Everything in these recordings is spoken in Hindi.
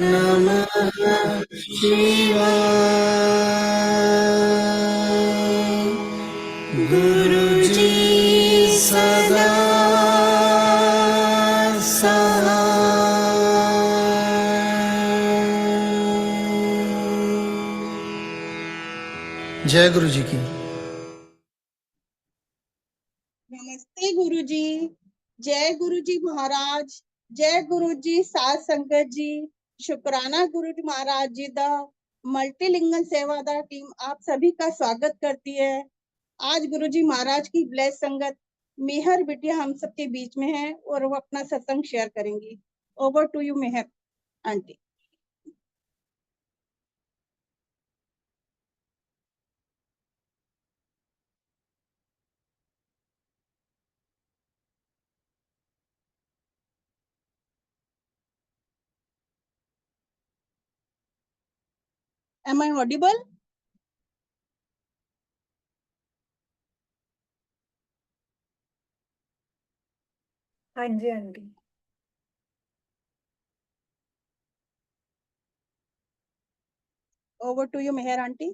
नमः शिवाय। गुरुजी सदा सहाय। जय गुरु जी की। नमस्ते गुरुजी। जय गुरुजी महाराज। जय गुरुजी साध संगत जी। शुक्राना गुरुजी महाराज जी दा मल्टीलिंगल सेवादार टीम आप सभी का स्वागत करती है। आज गुरुजी महाराज की ब्लेस संगत मेहर बिटिया हम सबके बीच में है और वो अपना सत्संग शेयर करेंगी। Over to you Meher aunty. Am I audible? हाँ जी aunty. Over to you Meher aunty.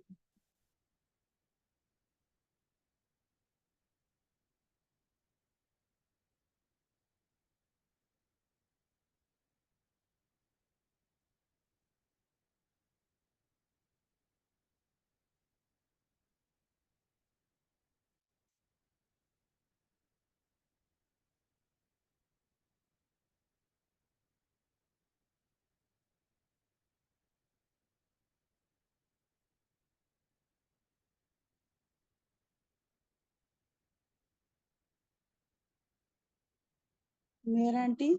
Meher aunty.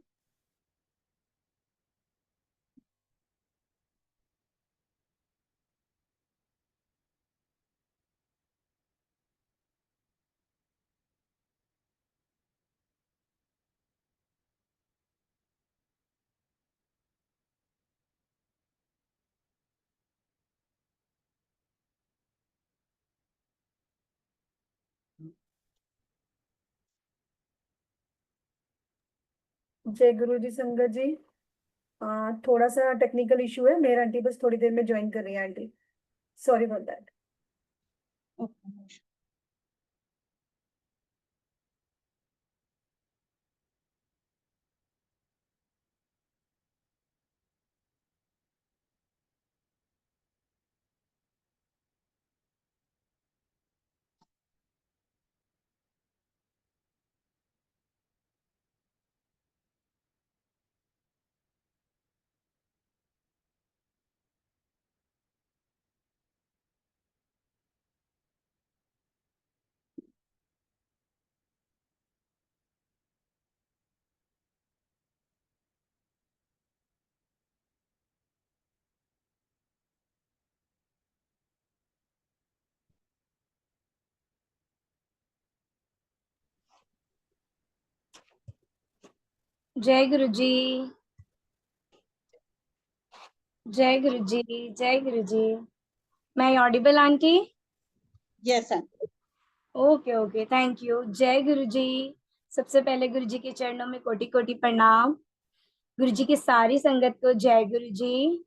जय गुरु जी संगत जी। थोड़ा सा टेक्निकल इशू है, मेरा आंटी बस थोड़ी देर में ज्वाइन कर रही है आंटी। Sorry for that. जय गुरु जी। जय गुरु जी। जय गुरु जी। मैं Audible aunty? Yes aunty. Okay okay, thank you. जय गुरु जी। सबसे पहले गुरु जी के चरणों में कोटि कोटि प्रणाम। गुरु जी की सारी संगत को जय गुरु जी।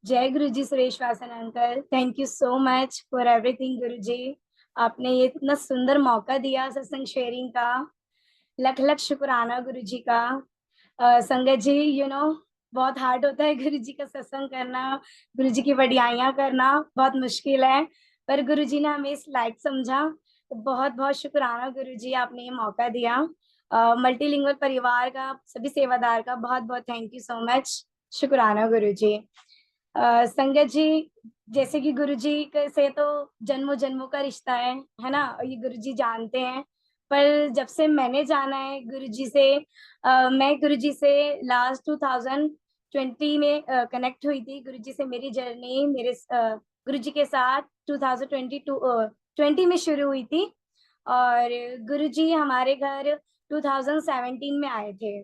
जय Guru ji Suresh Vasan uncle, thank you so much for everything Guru ji. आपने ये इतना सुंदर मौका दिया सत्संग शेयरिंग का, लख लख शुक्राना गुरु जी का। संगत जी बहुत हार्ड होता है गुरु जी का सत्संग करना, गुरु जी की बढ़ियाइयाँ करना बहुत मुश्किल है, पर गुरु जी ने हमें इस लायक समझा, तो बहुत बहुत शुक्राना गुरु जी, आपने ये मौका दिया। मल्टीलिंगुअल परिवार का, सभी सेवादार का बहुत बहुत थैंक यू सो मच। शुक्राना गुरु जी। संगत जी, जैसे कि गुरु जी से तो जन्मों जन्मों का रिश्ता है ना, ये गुरु जी जानते हैं। पर जब से मैंने जाना है गुरु जी से, मैं गुरु जी से लास्ट 2020 में कनेक्ट हुई थी। गुरु जी से मेरी जर्नी मेरे गुरु जी के साथ 2020 में शुरू हुई थी, और गुरु जी हमारे घर 2017 में आए थे,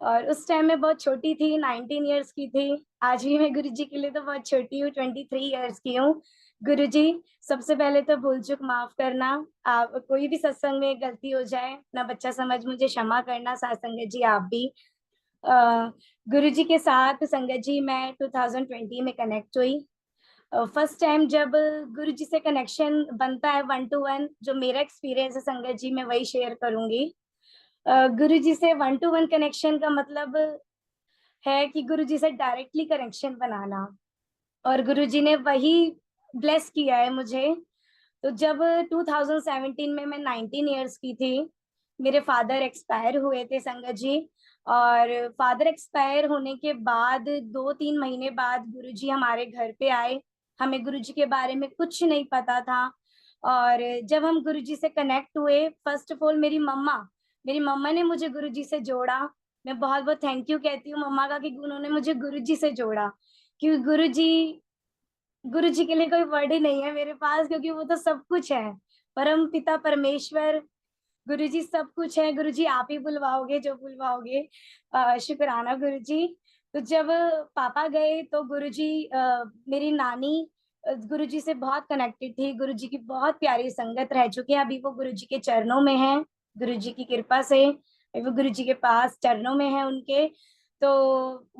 और उस टाइम मैं बहुत छोटी थी, 19 इयर्स की थी। आज भी मैं गुरु जी के लिए तो बहुत छोटी हूँ, 23 इयर्स की हूँ। गुरु जी, सबसे पहले तो भूल चूक माफ करना। आप कोई भी सत्संग में गलती हो जाए ना, बच्चा समझ मुझे क्षमा करना। साथ संगत जी आप भी। गुरुजी के साथ संगत जी मैं 2020 में कनेक्ट हुई। फर्स्ट टाइम जब गुरुजी से कनेक्शन बनता है 1 to 1, जो मेरा एक्सपीरियंस है संगत जी मैं वही शेयर करूंगी। गुरुजी से 1 to 1 कनेक्शन का मतलब है कि गुरुजी से डायरेक्टली कनेक्शन बनाना, और गुरुजी ने वही ब्लेस किया है मुझे। तो जब 2017 में मैं 19 इयर्स की थी, मेरे फादर एक्सपायर हुए थे संगत जी। और फादर एक्सपायर होने के बाद 2-3 महीने बाद गुरुजी हमारे घर पे आए। हमें गुरुजी के बारे में कुछ नहीं पता था। और जब हम गुरुजी से कनेक्ट हुए, फर्स्ट ऑफ ऑल मेरी मम्मा ने मुझे गुरुजी से जोड़ा। मैं बहुत बहुत थैंक यू कहती हूँ मम्मा का कि उन्होंने मुझे गुरुजी से जोड़ा, क्योंकि गुरुजी के लिए कोई वर्ड ही नहीं है मेरे पास, क्योंकि वो तो सब कुछ है। परम पिता परमेश्वर, गुरुजी सब कुछ है। गुरुजी आप ही बुलवाओगे जो बुलवाओगे। शुक्राना गुरुजी। तो जब पापा गए तो गुरुजी, मेरी नानी गुरुजी से बहुत कनेक्टेड थी। गुरुजी की बहुत प्यारी संगत रह चुकी है। अभी वो गुरुजी के चरणों में है, गुरुजी की कृपा से वो गुरुजी के पास चरणों में है उनके। तो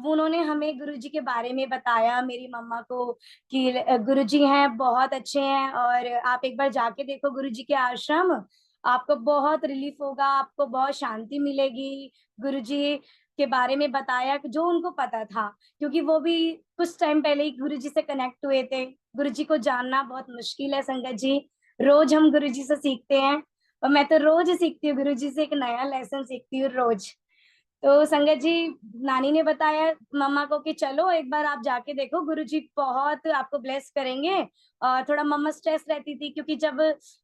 वो उन्होंने हमें गुरुजी के बारे में बताया मेरी मम्मा को कि गुरुजी हैं, बहुत अच्छे हैं, और आप एक बार जाके देखो गुरुजी के आश्रम, आपको बहुत रिलीफ होगा, आपको बहुत शांति मिलेगी। गुरुजी के बारे में बताया कि जो उनको पता था, क्योंकि वो भी कुछ टाइम पहले ही गुरुजी से कनेक्ट हुए थे। गुरुजी को जानना बहुत मुश्किल है संगत जी, रोज हम गुरुजी से सीखते हैं, और मैं तो रोज सीखती हूँ गुरुजी से, एक नया लेसन सीखती हूँ रोज। तो संगत जी, नानी ने बताया मम्मा को कि चलो एक बार आप जाके देखो, गुरुजी बहुत आपको ब्लेस करेंगे। और थोड़ा मम्मा स्ट्रेस रहती थी, क्योंकि जब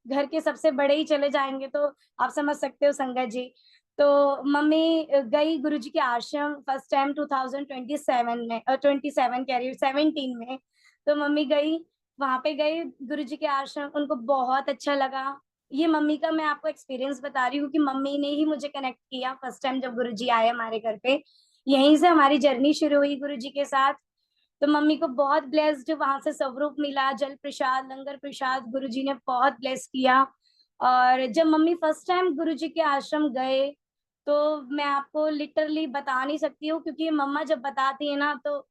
घर के सबसे बड़े ही चले जाएंगे तो आप समझ सकते हो संगत जी। तो मम्मी गई गुरुजी के आश्रम फर्स्ट टाइम 2027 में, 27 कह रही हूँ 17 में। तो मम्मी गई, वहां पे गई गुरुजी के आश्रम, उनको बहुत अच्छा लगा। ये मम्मी का मैं आपको एक्सपीरियंस बता रही हूँ कि मम्मी ने ही मुझे कनेक्ट किया फर्स्ट टाइम जब गुरुजी आए हमारे घर पे। यहीं से हमारी जर्नी शुरू हुई गुरुजी के साथ। तो मम्मी को बहुत ब्लेस्ड वहां से स्वरूप मिला, जल प्रसाद, लंगर प्रसाद, गुरुजी ने बहुत ब्लेस किया। और जब मम्मी फर्स्ट टाइम गुरुजी के आश्रम गए, तो मैं आपको लिटरली बता नहीं सकती हूँ, क्योंकि मम्मा जब बताती है ना तो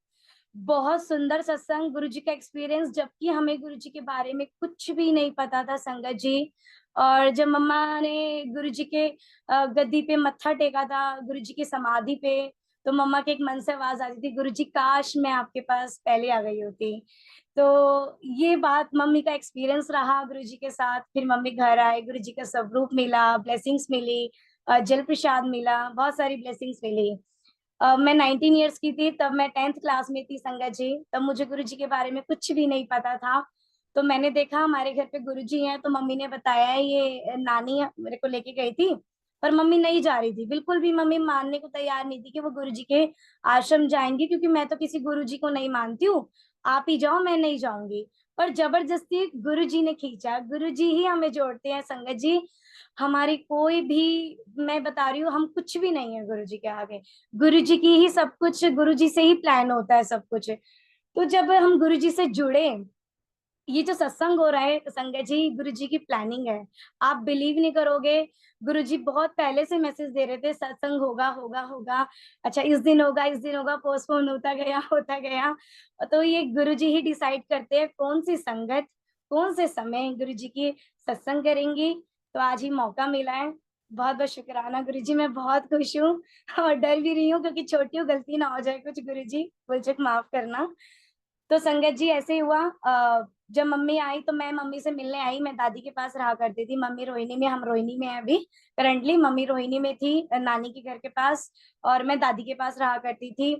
बहुत सुंदर सत्संग, गुरुजी का एक्सपीरियंस, जबकि हमें गुरुजी के बारे में कुछ भी नहीं पता था संगत जी। और जब मम्मा ने गुरुजी के गद्दी पे मत्था टेका था, गुरुजी की समाधि पे, तो मम्मा के एक मन से आवाज आती थी, गुरुजी काश मैं आपके पास पहले आ गई होती। तो ये बात मम्मी का एक्सपीरियंस रहा गुरुजी के साथ। फिर मम्मी घर आए, गुरुजी का स्वरूप मिला, ब्लेसिंग्स मिली, जल प्रसाद मिला, बहुत सारी ब्लेसिंग्स मिली। मैं 19 इयर्स की थी, तब मैं 10th क्लास में थी संगत जी। तब मुझे गुरुजी के बारे में कुछ भी नहीं पता था। तो मैंने देखा हमारे घर पे गुरुजी हैं, तो मम्मी ने बताया ये नानी मेरे को लेके गई थी। पर मम्मी नहीं जा रही थी, बिल्कुल भी मम्मी मानने को तैयार नहीं थी कि वो गुरुजी के आश्रम जाएंगी, क्योंकि मैं तो किसी गुरुजी को नहीं मानती हूँ, आप ही जाओ मैं नहीं जाऊंगी। पर जबरदस्ती गुरुजी ने खींचा। गुरुजी ही हमें जोड़ते हैं संगत जी। हमारी कोई भी, मैं बता रही हूँ, हम कुछ भी नहीं है गुरुजी के आगे। गुरुजी की ही सब कुछ, गुरुजी से ही प्लान होता है सब कुछ। तो जब हम गुरुजी से जुड़े, ये जो सत्संग हो रहा है संगत जी, गुरुजी की प्लानिंग है। आप बिलीव नहीं करोगे, गुरुजी बहुत पहले से मैसेज दे रहे थे सत्संग होगा होगा होगा, अच्छा इस दिन होगा इस दिन होगा, पोस्टपोन होता गया। तो ये गुरुजी ही डिसाइड करते हैं कौन सी संगत, कौन से समय गुरुजी की सत्संग करेंगी। तो आज ही मौका मिला है, बहुत बहुत शुक्राना गुरुजी, मैं बहुत खुश हूँ और डर भी रही हूँ, क्योंकि छोटी गलती ना हो जाए कुछ, गुरुजी मुझे माफ करना। तो संगत जी ऐसे हुआ, जब मम्मी आई तो मैं मम्मी से मिलने आई। मैं दादी के पास रहा करती थी, मम्मी रोहिणी में, हम रोहिणी में है अभी करंटली, मम्मी रोहिणी में थी नानी के घर के पास, और मैं दादी के पास रहा करती थी।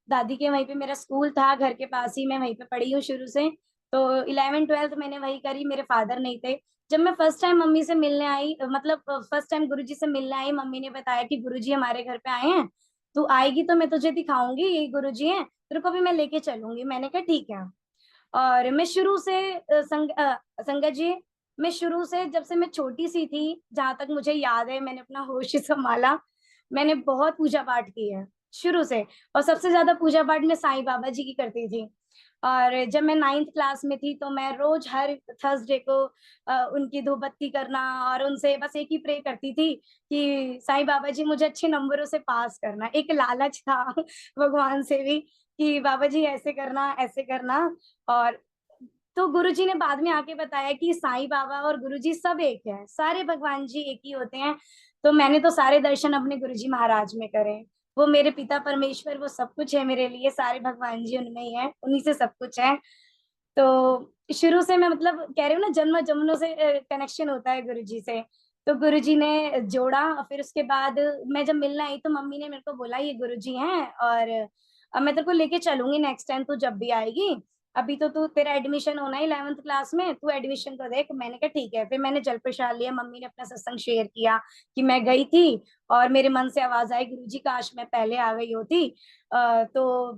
दादी के वहीं पे मेरा स्कूल था, घर के पास ही, मैं वहीं पे पढ़ी हूँ शुरू से। तो 11th 12th मैंने वही करी, मेरे फादर नहीं थे। जब मैं फर्स्ट टाइम मम्मी से मिलने आई, मतलब फर्स्ट टाइम गुरुजी से मिलने आई, मम्मी ने बताया कि गुरुजी हमारे घर पे आए हैं, तू आएगी तो मैं तुझे दिखाऊंगी, ये गुरुजी हैं, तेरे को भी मैं लेके चलूंगी। मैंने कहा ठीक है। और मैं शुरू से संगत जी, मैं शुरू से जब से मैं छोटी सी थी, जहां तक मुझे याद है, मैंने अपना होश संभाला, मैंने बहुत पूजा पाठ की है शुरू से। और सबसे ज्यादा पूजा पाठ मैं साईं बाबा जी की करती थी। और जब मैं 9th क्लास में थी तो मैं रोज हर थर्सडे को उनकी धूप बत्ती करना और उनसे बस एक ही प्रे करती थी कि साईं बाबा जी मुझे अच्छे नंबरों से पास करना। एक लालच था भगवान से भी कि बाबा जी ऐसे करना, ऐसे करना। और तो गुरुजी ने बाद में आके बताया कि साईं बाबा और गुरुजी सब एक है, सारे भगवान जी एक ही होते हैं। तो मैंने तो सारे दर्शन अपने गुरुजी महाराज में करे। वो मेरे पिता परमेश्वर, वो सब कुछ है मेरे लिए, सारे भगवान जी उनमें ही है, उन्हीं से सब कुछ है। तो शुरू से मैं मतलब कह रही हूँ ना, जन्म जन्मों से कनेक्शन होता है गुरुजी से। तो गुरुजी ने जोड़ा। फिर उसके बाद मैं जब मिलने आई तो मम्मी ने मेरे को बोला ये गुरुजी हैं और अब मैं तेरे को लेके चलूंगी नेक्स्ट टाइम तू जब भी आएगी। अभी तो तू तेरा एडमिशन होना है 11th क्लास में, तू एडमिशन तो देख। मैंने कहा ठीक है। फिर मैंने जल प्रसाद लिया, मम्मी ने अपना सत्संग शेयर किया कि मैं गई थी और मेरे मन से आवाज आई गुरुजी काश मैं पहले आ गई होती। तो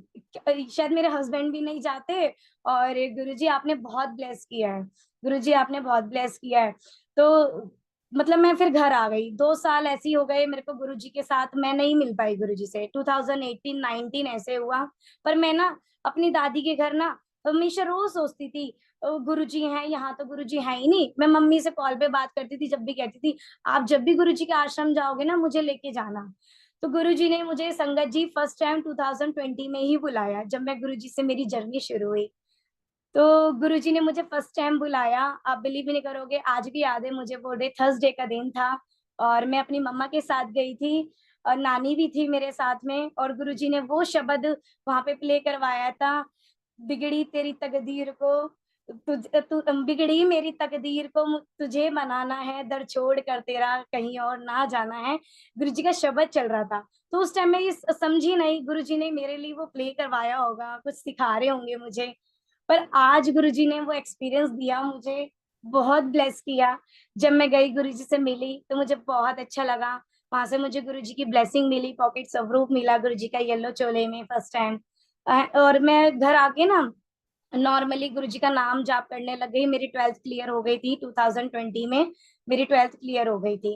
शायद मेरे हस्बैंड भी नहीं जाते। और गुरुजी आपने बहुत ब्लेस किया है, गुरुजी आपने बहुत ब्लेस किया है। तो मतलब मैं फिर घर आ गई। 2 साल ऐसे ही हो गए मेरे को गुरुजी के साथ, मैं नहीं मिल पाई गुरुजी से। 2018-19 ऐसे हुआ। पर मैं ना अपनी दादी के घर ना हमेशा रोज सोचती थी गुरुजी हैं यहाँ, तो गुरुजी है ही नहीं। मैं मम्मी से कॉल पे बात करती थी, जब भी कहती थी आप जब भी गुरुजी के आश्रम जाओगे ना मुझे लेके जाना। तो गुरुजी ने मुझे संगत जी फर्स्ट टाइम 2020 में ही बुलाया, जब मैं गुरुजी से मेरी जर्नी शुरू हुई। तो गुरुजी ने मुझे फर्स्ट टाइम बुलाया। आप बिलीव भी नहीं करोगे, आज भी याद है मुझे, वो डे थर्सडे का दिन था और मैं अपनी मम्मा के साथ गई थी और नानी भी थी मेरे साथ में। और गुरुजी ने वो शब्द वहां पे प्ले करवाया था, बिगड़ी तेरी तकदीर को बिगड़ी मेरी तकदीर को तुझे मनाना है, दर छोड़ कर तेरा कहीं और ना जाना है। गुरुजी का शब्द चल रहा था। तो उस टाइम में ये समझी नहीं, गुरुजी ने मेरे लिए वो प्ले करवाया होगा, कुछ सिखा रहे होंगे मुझे। पर आज गुरुजी ने वो एक्सपीरियंस दिया मुझे, बहुत ब्लेस किया। जब मैं गई गुरुजी से मिली तो मुझे बहुत अच्छा लगा। वहां से मुझे गुरुजी की ब्लेसिंग मिली, पॉकेट स्वरूप मिला गुरुजी का येलो चोले में फर्स्ट टाइम। और मैं घर आके ना नॉर्मली गुरुजी का नाम जाप करने लग गई। मेरी 12th क्लियर हो गई थी 2020 में, मेरी 12th क्लियर हो गई थी।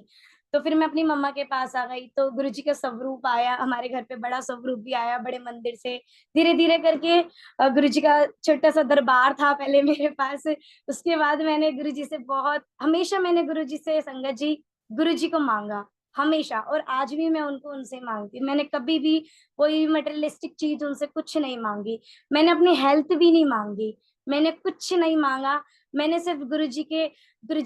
तो फिर मैं अपनी मम्मा के पास आ गई तो गुरुजी का स्वरूप आया हमारे घर पे, बड़ा स्वरूप भी आया बड़े मंदिर से। धीरे धीरे करके गुरुजी का छोटा सा दरबार था पहले मेरे पास। उसके बाद मैंने गुरुजी से बहुत, हमेशा मैंने गुरुजी से संगत जी गुरुजी को मांगा हमेशा। और आज भी मैं उनको उनसे मांगती हूँ। मैंने कभी भी कोई मटेरियलिस्टिक चीज उनसे कुछ नहीं मांगी। मैंने अपनी हेल्थ भी नहीं मांगी, मैंने कुछ नहीं मांगा। मैंने सिर्फ गुरुजी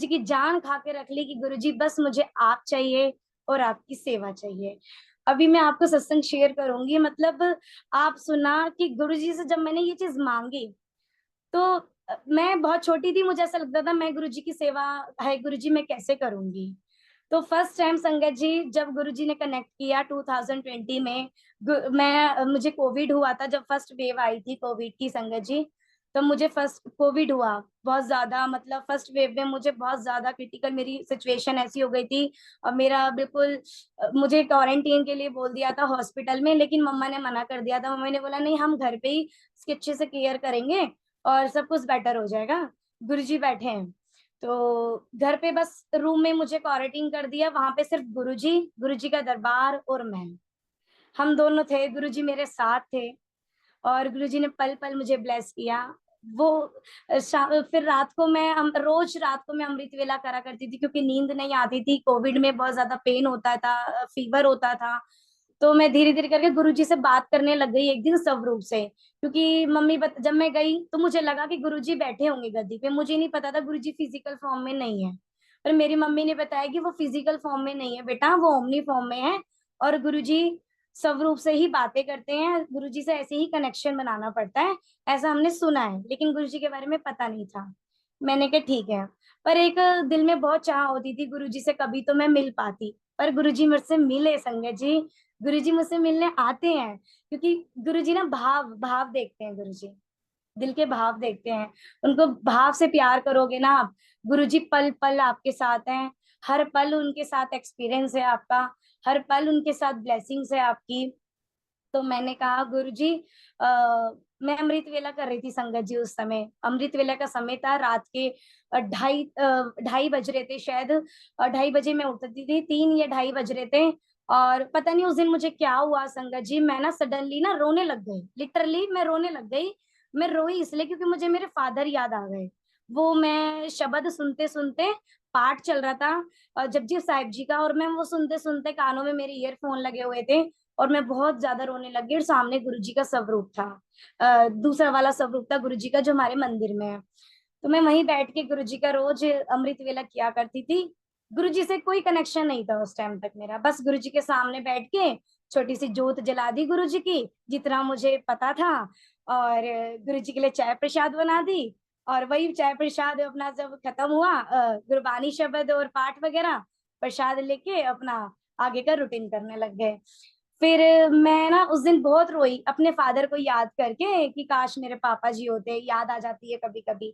की जान खा के रख ली कि गुरुजी बस मुझे आप चाहिए और आपकी सेवा चाहिए। अभी मैं आपको सत्संग शेयर करूंगी, मतलब आप सुना कि गुरुजी से जब मैंने ये चीज मांगी तो मैं बहुत छोटी थी, मुझे ऐसा लगता था मैं गुरुजी की सेवा है गुरुजी मैं कैसे करूंगी। तो फर्स्ट टाइम संगत जी जब गुरुजी ने कनेक्ट किया 2020 में, मुझे कोविड हुआ था जब फर्स्ट वेव आई थी कोविड की संगत जी। तो मुझे फर्स्ट कोविड हुआ बहुत ज्यादा, मतलब फर्स्ट वेव में मुझे बहुत ज्यादा क्रिटिकल मेरी सिचुएशन ऐसी हो गई थी। और मेरा बिल्कुल मुझे क्वारंटीन के लिए बोल दिया था हॉस्पिटल में, लेकिन मम्मा ने मना कर दिया था। मम्मा ने बोला नहीं हम घर पे ही इसकी अच्छे से केयर करेंगे और सब कुछ बेटर हो जाएगा, गुरुजी बैठे हैं। तो घर पे बस रूम में मुझे क्वारंटीन कर दिया, वहां पे सिर्फ गुरुजी, गुरुजी का दरबार और मैं, हम दोनों थे। गुरुजी मेरे साथ थे और गुरुजी ने पल पल मुझे ब्लेस किया। वो फिर रात को मैं रोज रात को मैं अमृत वेला करा करती थी क्योंकि नींद नहीं आती थी। कोविड में बहुत ज्यादा पेन होता था, फीवर होता था। तो मैं धीरे धीरे करके गुरुजी से बात करने लग गई एक दिन स्वरूप से, क्योंकि जब मैं गई तो मुझे लगा कि गुरुजी बैठे होंगे गद्दी पे। मुझे नहीं पता था गुरुजी फिजिकल फॉर्म में नहीं है। पर मेरी मम्मी ने बताया कि वो फिजिकल फॉर्म में नहीं है बेटा, वो ओमनी फॉर्म में है। और गुरुजी स्वरूप से ही बातें करते हैं, गुरुजी से ऐसे ही कनेक्शन बनाना पड़ता है, ऐसा हमने सुना है, लेकिन गुरुजी के बारे में पता नहीं था। मैंने कहा ठीक है। पर एक दिल में बहुत चाह होती थी गुरुजी से कभी तो मैं मिल पाती, पर गुरुजी मुझसे मिले संगत जी, गुरुजी मुझसे मिलने आते हैं। क्योंकि गुरुजी ना भाव भाव देखते हैं, गुरुजी दिल के भाव देखते हैं। उनको भाव से प्यार करोगे ना आप, गुरुजी पल पल आपके साथ हैं, हर पल उनके साथ एक्सपीरियंस है आपका, हर पल उनके साथ ब्लेसिंग्स है आपकी। तो मैंने कहा गुरुजी मैं अमृत वेला कर रही थी संगत जी। उस समय अमृत वेला का समय था, रात के 2:30 बज रहे थे शायद। 2:30 बजे मैं उठती थी, 3 या 2:30 बज रहे थे। और पता नहीं उस दिन मुझे क्या हुआ संगत जी, मैं ना सडनली ना रोने लग गई, लिटरली मैं रोने लग गई। मैं रोई इसलिए क्योंकि मुझे मेरे फादर याद आ गए। वो मैं शब्द सुनते सुनते, पाठ चल रहा था जपजी साहिब जी का, और मैं वो सुनते सुनते कानों में मेरे ईयरफोन लगे हुए थे और मैं बहुत ज्यादा रोने लगी। और सामने गुरुजी का स्वरूप था, दूसरा वाला स्वरूप था गुरुजी का जो हमारे मंदिर में है। तो मैं वहीं बैठ के गुरुजी का रोज अमृत वेला किया करती थी। गुरुजी से कोई कनेक्शन नहीं था उस टाइम तक मेरा, बस गुरुजी के सामने बैठ के छोटी सी जोत जला दी गुरुजी की, जितना मुझे पता था, और गुरुजी के लिए चाय प्रसाद बना दी। और वही चाय प्रसाद अपना जब खत्म हुआ, गुरबानी शब्द और पाठ वगैरह, प्रसाद लेके अपना आगे का रूटीन करने लग गए। फिर मैं ना उस दिन बहुत रोई अपने फादर को याद करके कि काश मेरे पापा जी होते, याद आ जाती है कभी कभी।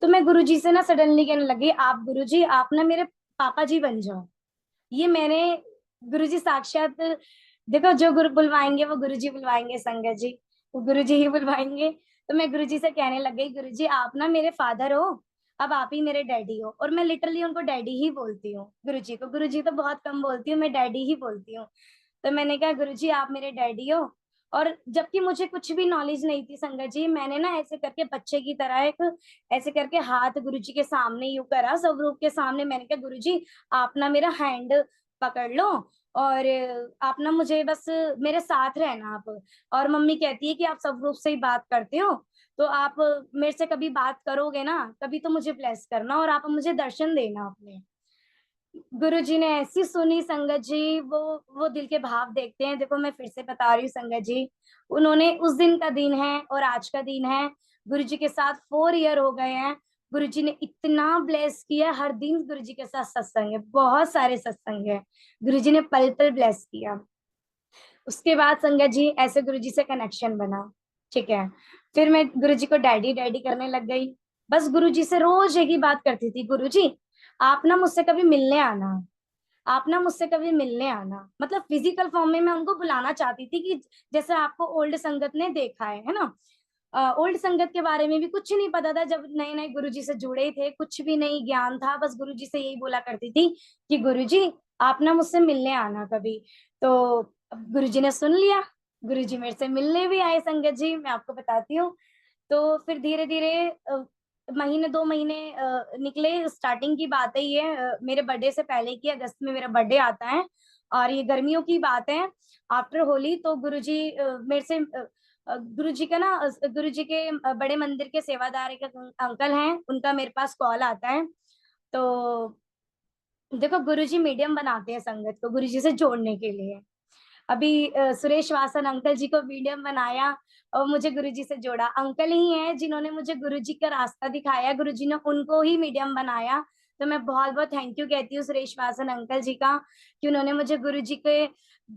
तो मैं गुरुजी से ना सडनली कहने लगी, आप गुरुजी आप ना मेरे पापा जी बन जाओ। ये मैंने, गुरुजी साक्षात, देखो जो गुरु बुलवाएंगे वो गुरुजी बुलवाएंगे संगत जी, वो गुरुजी ही बुलवाएंगे। तो मैं गुरुजी से कहने लग गई, गुरुजी आप ना मेरे फादर हो, अब आप ही मेरे डैडी हो। और मैं लिटरली उनको डैडी ही बोलती हूँ गुरुजी को, गुरुजी तो बहुत कम बोलती हूँ, मैं डैडी ही बोलती हूँ। तो मैंने कहा गुरुजी आप मेरे डैडी हो। और जबकि मुझे कुछ भी नॉलेज नहीं थी संगत जी, मैंने ना ऐसे करके बच्चे की तरह एक ऐसे करके हाथ गुरुजी के सामने यूं करा, स्वरूप के सामने। मैंने कहा गुरुजी आप ना मेरा हैंड पकड़ लो और आप ना मुझे बस मेरे साथ रहना आप। और मम्मी कहती है कि आप स्वरूप से ही बात करते हो, तो आप मेरे से कभी बात करोगे ना, कभी तो मुझे ब्लेस करना और आप मुझे दर्शन देना अपने। गुरुजी ने ऐसी सुनी संगत जी, वो दिल के भाव देखते हैं। देखो मैं फिर से बता रही हूँ संगत जी, उन्होंने उस दिन का दिन है और आज का दिन है, गुरुजी के साथ 4 ईयर हो गए हैं। गुरुजी ने इतना ब्लेस किया, हर दिन गुरुजी के साथ सत्संग है, बहुत सारे सत्संग है, गुरुजी ने पल पल ब्लेस किया। उसके बाद संगत जी ऐसे गुरुजी से कनेक्शन बना, ठीक है। फिर मैं गुरुजी को डैडी डैडी करने लग गई। बस गुरुजी से रोज एक ही बात करती थी, गुरुजी आप ना मुझसे कभी मिलने आना, आप ना मुझसे कभी मिलने आना। मतलब फिजिकल फॉर्म में मैं उनको बुलाना चाहती थी कि जैसे आपको ओल्ड संगत ने देखा है ना। ओल्ड संगत के बारे में भी कुछ नहीं पता था, जब नए नए गुरुजी से जुड़े थे, कुछ भी नहीं ज्ञान था। बस गुरुजी से यही बोला करती थी कि गुरुजी आप ना मुझसे मिलने आना कभी। तो अब गुरुजी ने सुन लिया, गुरुजी मेरे से मिलने भी आए संगत जी, मैं आपको बताती हूँ। तो फिर धीरे धीरे महीने 2 महीने निकले। स्टार्टिंग की बात है ये, मेरे बर्थडे से पहले की, अगस्त में मेरा बर्थडे आता है और ये गर्मियों की बात है, आफ्टर होली। तो गुरुजी मेरे से गुरुजी का ना, गुरुजी के बड़े मंदिर के सेवादार एक अंकल हैं, उनका मेरे पास कॉल आता है। तो देखो गुरुजी मीडियम बनाते हैं संगत को गुरुजी से जोड़ने के लिए। अभी सुरेश वासन अंकल जी को मीडियम बनाया और मुझे गुरुजी से जोड़ा। अंकल ही हैं जिन्होंने मुझे गुरुजी का रास्ता दिखाया, गुरुजी ने उनको ही मीडियम बनाया। तो मैं बहुत बहुत थैंक यू कहती हूँ सुरेश वासन अंकल जी का, कि उन्होंने मुझे गुरुजी के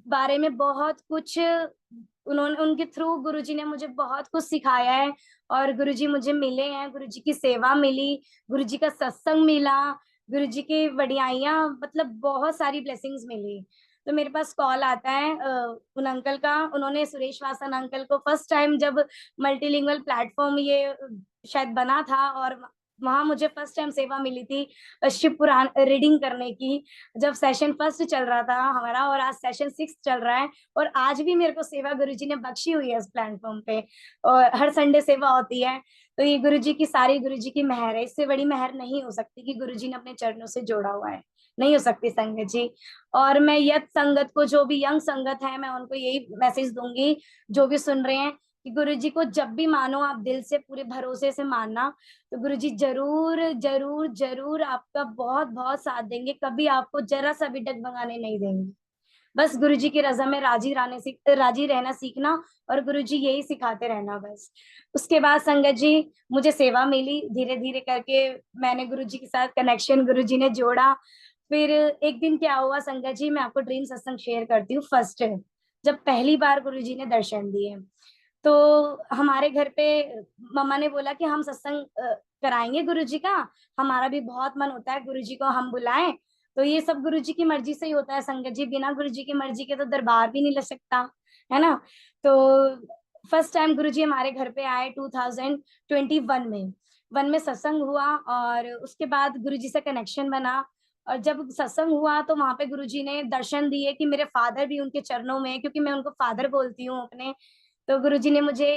बारे में बहुत कुछ, उन्होंने उनके थ्रू गुरुजी ने मुझे बहुत कुछ सिखाया है। और गुरुजी मुझे मिले हैं, गुरुजी की सेवा मिली, गुरुजी का सत्संग मिला, गुरुजी की वडियाइयाँ, मतलब बहुत सारी ब्लेसिंग्स मिली। तो मेरे पास कॉल आता है उन अंकल का, उन्होंने सुरेश वासन अंकल को फर्स्ट टाइम जब मल्टीलिंगुअल प्लेटफॉर्म ये शायद बना था, और वहां मुझे फर्स्ट टाइम सेवा मिली थी शिव पुराण रीडिंग करने की, जब सेशन फर्स्ट चल रहा था हमारा, और आज सेशन 6 चल रहा है। और आज भी मेरे को सेवा गुरुजी ने बख्शी हुई है उस प्लेटफॉर्म पे, और हर संडे सेवा होती है। तो ये गुरुजी की, सारी गुरुजी की मेहर है, इससे बड़ी मेहर नहीं हो सकती कि गुरुजी ने अपने चरणों से जोड़ा हुआ है, नहीं हो सकती संगत जी। और मैं यंग संगत को, जो भी यंग संगत है, मैं उनको यही मैसेज दूंगी, जो भी सुन रहे हैं, कि गुरुजी को जब भी मानो आप दिल से पूरे भरोसे से मानना, तो गुरुजी जरूर जरूर जरूर आपका बहुत बहुत साथ देंगे, कभी आपको जरा सा भी डगमगाने नहीं देंगे। बस गुरुजी की रजा में राजी रहना सीखना, और गुरुजी यही सिखाते रहना बस। उसके बाद संगत जी मुझे सेवा मिली, धीरे धीरे करके मैंने गुरुजी के साथ कनेक्शन गुरुजी ने जोड़ा। फिर एक दिन क्या हुआ संगत जी, मैं आपको ड्रीम सत्संग शेयर करती हूँ। फर्स्ट जब पहली बार गुरुजी ने दर्शन दिए, तो हमारे घर पे मम्मा ने बोला कि हम सत्संग कराएंगे गुरुजी का, हमारा भी बहुत मन होता है गुरुजी को हम बुलाएं। तो ये सब गुरुजी की मर्जी से ही होता है संगत जी, बिना गुरुजी की मर्जी के तो दरबार भी नहीं लग सकता, है ना। तो फर्स्ट टाइम गुरुजी हमारे घर पे आए 2021 में, वन में सत्संग हुआ, और उसके बाद गुरुजी से कनेक्शन बना। और जब सत्संग हुआ तो वहां पे गुरुजी ने दर्शन दिए कि मेरे फादर भी उनके चरणों में, क्योंकि मैं उनको फादर बोलती हूँ अपने। तो गुरुजी ने मुझे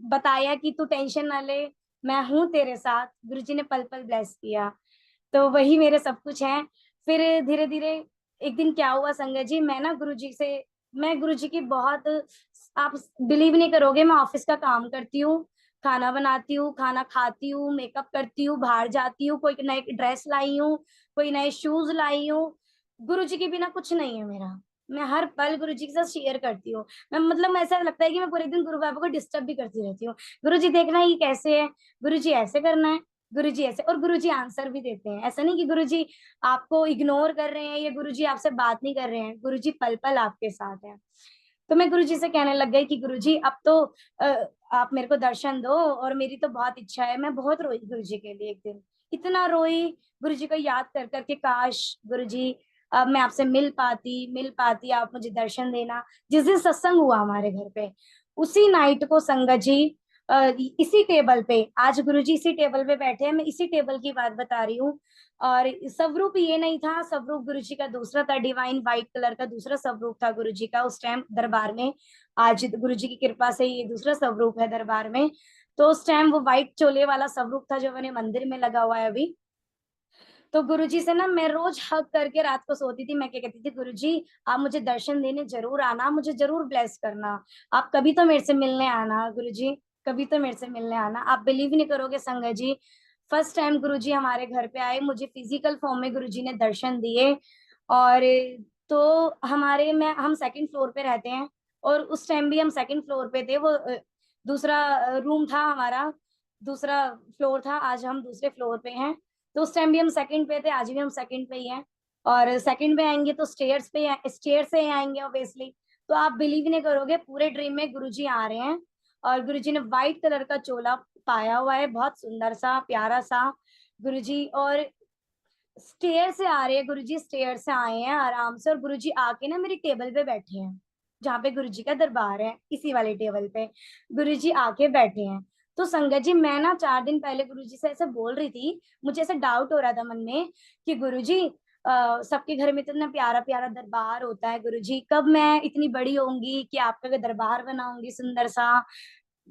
बताया कि तू टेंशन ना ले, मैं हूँ तेरे साथ। गुरुजी ने पल पल ब्लेस किया। तो वही मेरे सब कुछ है। फिर धीरे धीरे एक दिन क्या हुआ संगत जी, मैं गुरुजी की बहुत, आप बिलीव नहीं करोगे, मैं ऑफिस का काम करती हूँ, खाना बनाती हूँ, खाना खाती हूँ, मेकअप करती हूँ, बाहर जाती हूँ, कोई नई ड्रेस लाई हूँ, कोई नए शूज लाई हूँ, गुरुजी के बिना कुछ नहीं है मेरा। मैं हर पल गुरुजी के साथ शेयर करती हूँ। मैं मतलब ऐसा लगता है कि मैं पूरे दिन गुरु बाबा को डिस्टर्ब भी करती रहती हूँ। गुरुजी देखना ये कैसे है, गुरुजी ऐसे करना है, गुरुजी ऐसे, और गुरुजी आंसर भी देते हैं। ऐसा नहीं कि गुरुजी आपको इग्नोर कर रहे हैं या गुरुजी आपसे बात नहीं कर रहे हैं, गुरुजी पल पल आपके साथ है। तो मैं गुरुजी से कहने लग गई कि गुरुजी अब तो आप मेरे को दर्शन दो, और मेरी तो बहुत इच्छा है। मैं बहुत रोई गुरुजी के लिए, एक दिन इतना रोई गुरुजी को याद कर करके, काश गुरुजी अब मैं आपसे मिल पाती, आप मुझे दर्शन देना। जिस दिन सत्संग हुआ हमारे घर पे, उसी नाइट को संगत जी इसी टेबल पे, आज गुरुजी इसी टेबल पे बैठे हैं, मैं इसी टेबल की बात बता रही हूँ। और स्वरूप ये नहीं था, स्वरूप गुरुजी का दूसरा था, डिवाइन व्हाइट कलर का दूसरा स्वरूप था गुरुजी का उस टाइम दरबार में। आज गुरुजी की कृपा से ये दूसरा स्वरूप है दरबार में। तो उस टाइम वो व्हाइट चोले वाला स्वरूप था जो मैंने मंदिर में लगा हुआ है अभी। तो गुरुजी से ना मैं रोज हग करके रात को सोती थी। मैं क्या कहती थी, गुरुजी आप मुझे दर्शन देने जरूर आना, मुझे जरूर ब्लेस करना, आप कभी तो मेरे से मिलने आना गुरुजी, कभी तो मेरे से मिलने आना। आप बिलीव नहीं करोगे संगत जी, फर्स्ट टाइम गुरुजी हमारे घर पे आए, मुझे फिजिकल फॉर्म में गुरुजी ने दर्शन दिए। और तो हमारे में हम सेकंड फ्लोर पे रहते हैं, और उस टाइम भी हम सेकंड फ्लोर पे थे। वो दूसरा रूम था हमारा, दूसरा फ्लोर था, आज हम दूसरे फ्लोर पे हैं। तो उस टाइम भी हम सेकंड पे थे, आज भी हम सेकंड पे ही हैं। और सेकंड पे आएंगे तो स्टेयर से ही आएंगे ऑब्वियसली। तो आप बिलीव नहीं करोगे, पूरे ड्रीम में गुरुजी आ रहे हैं, और गुरुजी ने व्हाइट कलर का चोला पाया हुआ है, बहुत सुंदर सा प्यारा सा गुरुजी। और स्टेयर से आ रहे हैं गुरुजी, स्टेयर से आए हैं आराम से, और गुरुजी आके ना मेरी टेबल पे बैठे हैं, जहाँ पे गुरुजी का दरबार है, इसी वाले टेबल पे गुरुजी आके बैठे हैं। तो संगत जी मैं ना 4 दिन पहले गुरुजी से ऐसे बोल रही थी, मुझे ऐसा डाउट हो रहा था मन में कि गुरुजी सबके घर में तो इतना प्यारा प्यारा दरबार होता है गुरुजी, कब मैं इतनी बड़ी होंगी कि आपका दरबार बनाऊंगी सुंदर सा।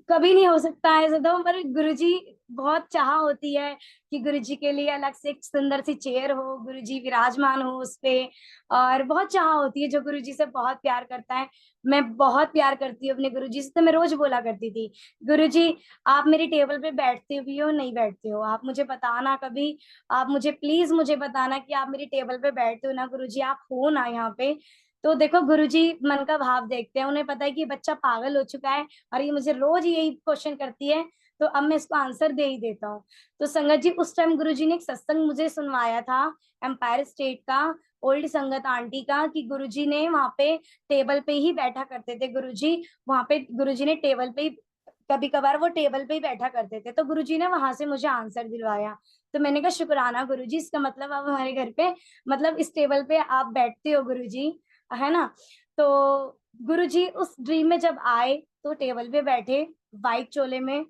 कभी नहीं हो सकता है ऐसा। तो पर गुरुजी बहुत चाह होती है कि गुरुजी के लिए अलग से एक सुंदर सी चेयर हो, गुरुजी विराजमान हो उस पे, और बहुत चाह होती है। जो गुरुजी से बहुत प्यार करता है, मैं बहुत प्यार करती हूँ अपने गुरुजी से। तो मैं रोज बोला करती थी, गुरुजी आप मेरी टेबल पे बैठते भी हो नहीं बैठते हो, आप मुझे बताना कभी, आप मुझे प्लीज मुझे बताना कि आप मेरी टेबल पे बैठते हो ना गुरुजी, आप हो ना यहाँ पे। तो देखो गुरुजी मन का भाव देखते हैं, उन्हें पता है कि बच्चा पागल हो चुका है और ये मुझे रोज यही क्वेश्चन करती है, तो अब मैं इसको आंसर दे ही देता हूँ। तो संगत जी उस टाइम गुरुजी ने एक सत्संग मुझे सुनवाया था, एम्पायर स्टेट का, ओल्ड संगत आंटी का, कि गुरुजी ने वहां पे टेबल पे ही बैठा करते थे। गुरुजी वहां पे गुरुजी ने टेबल पे कभी कभार वो टेबल पे ही बैठा करते थे, तो गुरुजी ने वहां से मुझे आंसर दिलवाया। तो मैंने कहा शुक्राना गुरुजी, इसका मतलब आप हमारे घर पे, मतलब इस टेबल पे आप बैठते हो गुरुजी, है ना। तो गुरुजी उस ड्रीम में जब आए तो टेबल पे बैठे, व्हाइट चोले में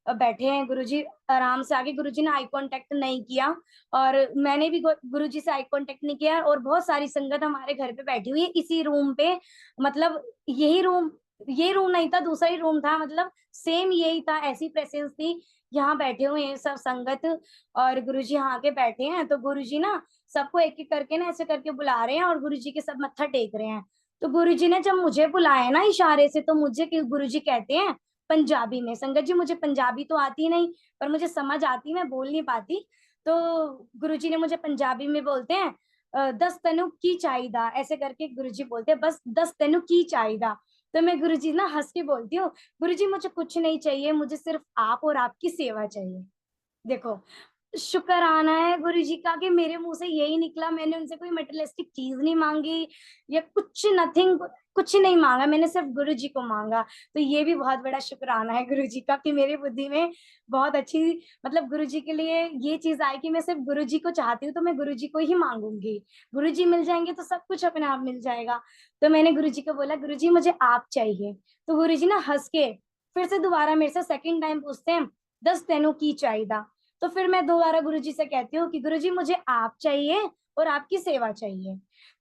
बैठे हैं गुरुजी आराम से। आगे गुरुजी ने आई कांटेक्ट नहीं किया, और मैंने भी गुरुजी से आई कांटेक्ट नहीं किया। और बहुत सारी संगत हमारे घर पे बैठी हुई है इसी रूम पे, मतलब यही रूम, ये रूम नहीं था, दूसरा ही रूम था, मतलब सेम यही था, ऐसी प्रेजेंस थी। यहाँ बैठे हुए हैं सब संगत, और गुरुजी यहाँ आके बैठे हैं। तो गुरुजी ना सबको एक एक करके ना ऐसे करके बुला रहे हैं, और गुरुजी के सब मत्था टेक रहे हैं। तो गुरुजी ने जब मुझे बुलाया ना इशारे से, तो मुझे गुरुजी कहते हैं पंजाबी में, संगत जी मुझे पंजाबी तो आती नहीं, पर मुझे समझ आती, मैं बोल नहीं पाती। तो गुरुजी ने मुझे पंजाबी में बोलते हैं, 10 तेनू की चाहिदा, ऐसे करके गुरुजी बोलते हैं, बस 10 तेनू की चाहिदा। तो मैं गुरुजी ना हंस के बोलती हूँ, गुरुजी मुझे कुछ नहीं चाहिए, मुझे सिर्फ आप और आपकी सेवा चाहिए। देखो शुक्राना है गुरुजी का कि मेरे मुंह से यही निकला, मैंने उनसे कोई मटेरियलिस्टिक चीज नहीं मांगी या कुछ, नथिंग, कुछ नहीं मांगा, मैंने सिर्फ गुरुजी को मांगा। तो ये भी बहुत बड़ा शुक्राना है गुरुजी का कि मेरी बुद्धि में बहुत अच्छी, मतलब गुरुजी के लिए ये चीज आई कि मैं सिर्फ गुरुजी को चाहती हूँ, तो मैं गुरुजी को ही मांगूंगी, गुरुजी मिल जाएंगे तो सब कुछ अपने आप मिल जाएगा। तो मैंने गुरुजी को बोला, गुरुजी मुझे आप चाहिए। तो गुरुजी ना हंस के फिर से दोबारा मेरे से सेकंड टाइम पूछते हैं, 10 तेनों की चाहिदा। तो फिर मैं दोबारा गुरुजी से कहती हूँ कि गुरुजी मुझे आप चाहिए और आपकी सेवा चाहिए।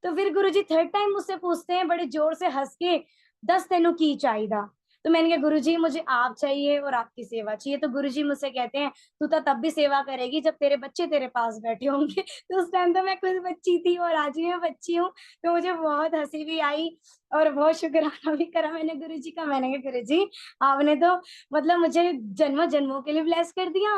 तो फिर गुरुजी थर्ड टाइम मुझसे पूछते हैं बड़े जोर से हंस के, 10 तेनों की चाहिदा। तो मैंने कहा गुरुजी मुझे आप चाहिए और आपकी सेवा चाहिए। तो गुरुजी मुझसे कहते हैं तू तो तब भी सेवा करेगी जब तेरे बच्चे तेरे पास बैठे होंगे। तो उस टाइम तो मैं खुद बच्ची थी और आज भी मैं बच्ची हूँ। तो मुझे बहुत हंसी भी आई और बहुत शुक्राना भी करा मैंने गुरुजी का। मैंने कहा गुरुजी आपने तो मतलब मुझे जन्मों जन्मों के लिए ब्लेस कर दिया,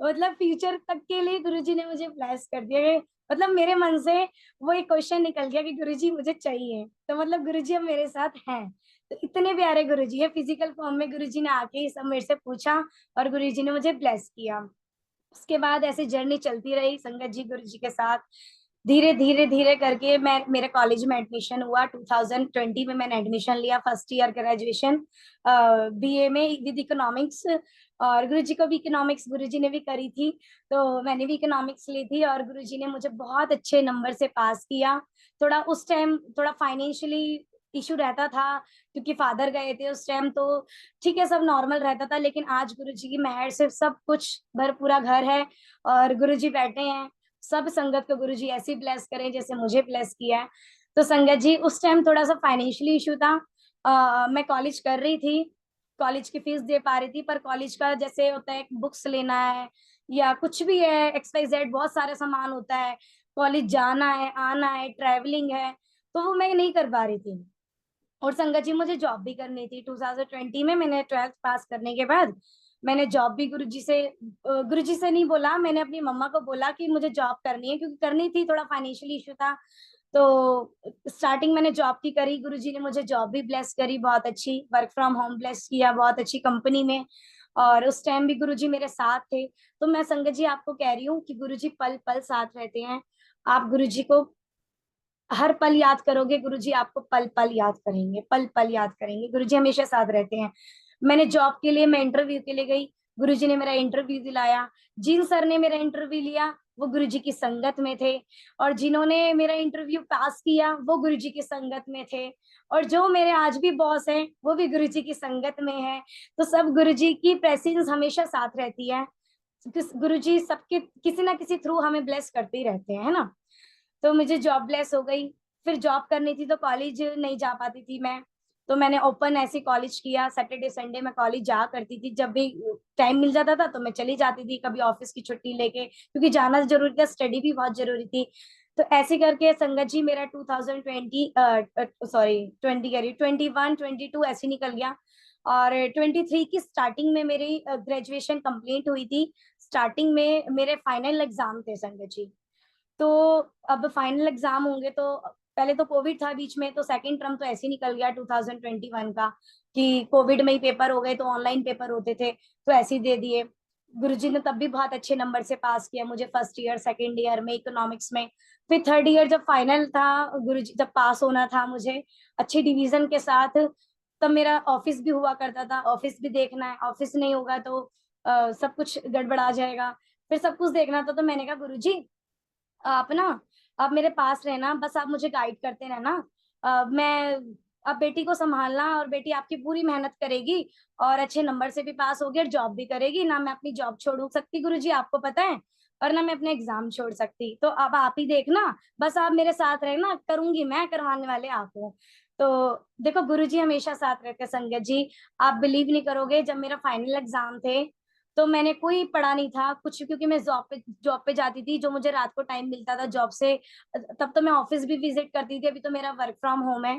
मतलब फ्यूचर तक के लिए गुरुजी ने मुझे ब्लेस कर दिया। मतलब मेरे मन से वो एक क्वेश्चन निकल गया कि गुरुजी मुझे चाहिए, तो मतलब गुरुजी अब मेरे साथ हैं। तो इतने प्यारे गुरुजी है, फिजिकल फॉर्म में गुरुजी ने आके ये सब मेरे से पूछा और गुरुजी ने मुझे ब्लेस किया। उसके बाद ऐसी जर्नी चलती रही संगत जी गुरुजी के साथ। धीरे धीरे धीरे करके मैं मेरे कॉलेज में एडमिशन हुआ। 2020 में मैंने एडमिशन लिया, फर्स्ट ईयर ग्रेजुएशन बीए में विद इकोनॉमिक्स। और गुरुजी को भी इकोनॉमिक्स गुरुजी ने भी करी थी, तो मैंने भी इकोनॉमिक्स ली थी और गुरुजी ने मुझे बहुत अच्छे नंबर से पास किया। थोड़ा उस टाइम थोड़ा फाइनेंशियली इशू रहता था क्योंकि फादर गए थे उस टाइम, तो ठीक है सब नॉर्मल रहता था। लेकिन आज गुरुजी की मेहर से सब कुछ भरपूरा घर है और गुरुजी बैठे हैं। सब संगत को गुरुजी ऐसे ब्लेस करें जैसे मुझे ब्लेस किया है। तो संगत जी उस टाइम थोड़ा सा फाइनेंशियली इशू था। मैं कॉलेज कर रही थी, कॉलेज की फीस दे पा रही थी, पर कॉलेज का जैसे होता है बुक्स लेना है या कुछ भी है XYZ बहुत सारा सामान होता है, कॉलेज जाना है आना है ट्रैवलिंग है, तो वो मैं नहीं कर पा रही थी। और संगत जी मुझे जॉब भी करनी थी। 2020 में मैंने 12th पास करने के बाद मैंने जॉब भी गुरुजी से नहीं बोला, मैंने अपनी मम्मा को बोला कि मुझे जॉब करनी है क्योंकि करनी थी, थोड़ा फाइनेंशियल इशू था। तो स्टार्टिंग मैंने जॉब की करी, गुरुजी ने मुझे जॉब भी ब्लेस करी, बहुत अच्छी वर्क फ्रॉम होम ब्लेस किया बहुत अच्छी कंपनी में। और उस टाइम भी गुरुजी मेरे साथ थे। तो मैं संगत जी आपको कह रही हूँ कि गुरुजी पल पल साथ रहते हैं। आप गुरुजी को हर पल याद करोगे, गुरुजी आपको पल पल याद करेंगे, पल पल याद करेंगे। गुरुजी हमेशा साथ रहते हैं। मैंने जॉब के लिए मैं इंटरव्यू के लिए गई, गुरुजी ने मेरा इंटरव्यू दिलाया। जिन सर ने मेरा इंटरव्यू लिया वो गुरुजी की संगत में थे, और जिन्होंने मेरा इंटरव्यू पास किया वो गुरुजी की संगत में थे, और जो मेरे आज भी बॉस हैं वो भी गुरुजी की संगत में है। तो सब गुरुजी की प्रेजेंस हमेशा साथ रहती है। गुरुजी सबके किसी ना किसी थ्रू हमें ब्लेस करते ही रहते हैं, है ना। तो मुझे जॉब ब्लेस हो गई। फिर जॉब करनी थी तो कॉलेज नहीं जा पाती थी मैं, तो मैंने ओपन ऐसे कॉलेज किया। सैटरडे संडे में कॉलेज जा करती थी, जब भी टाइम मिल जाता था तो मैं चली जाती थी, कभी ऑफिस की छुट्टी लेके, क्योंकि जाना जरूरी था, स्टडी भी बहुत जरूरी थी। तो ऐसे करके संगत जी मेरा 2020 सॉरी 20 कह रही 21 22 ऐसे निकल गया। और 23 की स्टार्टिंग में मेरी ग्रेजुएशन कंप्लीट हुई थी। स्टार्टिंग में मेरे फाइनल एग्जाम थे संगत जी। तो अब फाइनल एग्जाम होंगे तो पहले तो कोविड था बीच में, तो सेकंड टर्म तो ऐसे ही निकल गया 2021 का कि कोविड में ही पेपर हो गए, तो ऑनलाइन पेपर होते थे तो ऐसे ही दे दिए। गुरुजी ने तब भी बहुत अच्छे नंबर से पास किया मुझे, फर्स्ट ईयर सेकंड ईयर में इकोनॉमिक्स में। फिर थर्ड ईयर जब फाइनल था, गुरुजी जब पास होना था मुझे अच्छे डिवीजन के साथ, तब मेरा ऑफिस भी हुआ करता था। ऑफिस भी देखना है, ऑफिस नहीं होगा तो सब कुछ गड़बड़ा जाएगा। फिर सब कुछ देखना था, तो मैंने कहा गुरुजी आप ना आप मेरे पास रहना, बस आप मुझे गाइड करते रहना। मैं अब बेटी को संभालना, और बेटी आपकी पूरी मेहनत करेगी और अच्छे नंबर से भी पास होगी और जॉब भी करेगी ना। मैं अपनी जॉब छोड़ सकती गुरुजी, आपको पता है, और ना मैं अपने एग्जाम छोड़ सकती। तो अब आप ही देखना, बस आप मेरे साथ रहना, करूंगी मैं, करवाने वाले आप हो। तो देखो गुरुजी हमेशा साथ रहते हैं संगत जी। आप बिलीव नहीं करोगे, जब मेरा फाइनल एग्जाम थे तो मैंने कोई पढ़ा नहीं था कुछ, क्योंकि मैं जॉब पे जाती थी, जो मुझे रात को टाइम मिलता था जॉब से, तब तो मैं ऑफिस भी विजिट करती थी। अभी तो मेरा वर्क फ्रॉम होम है,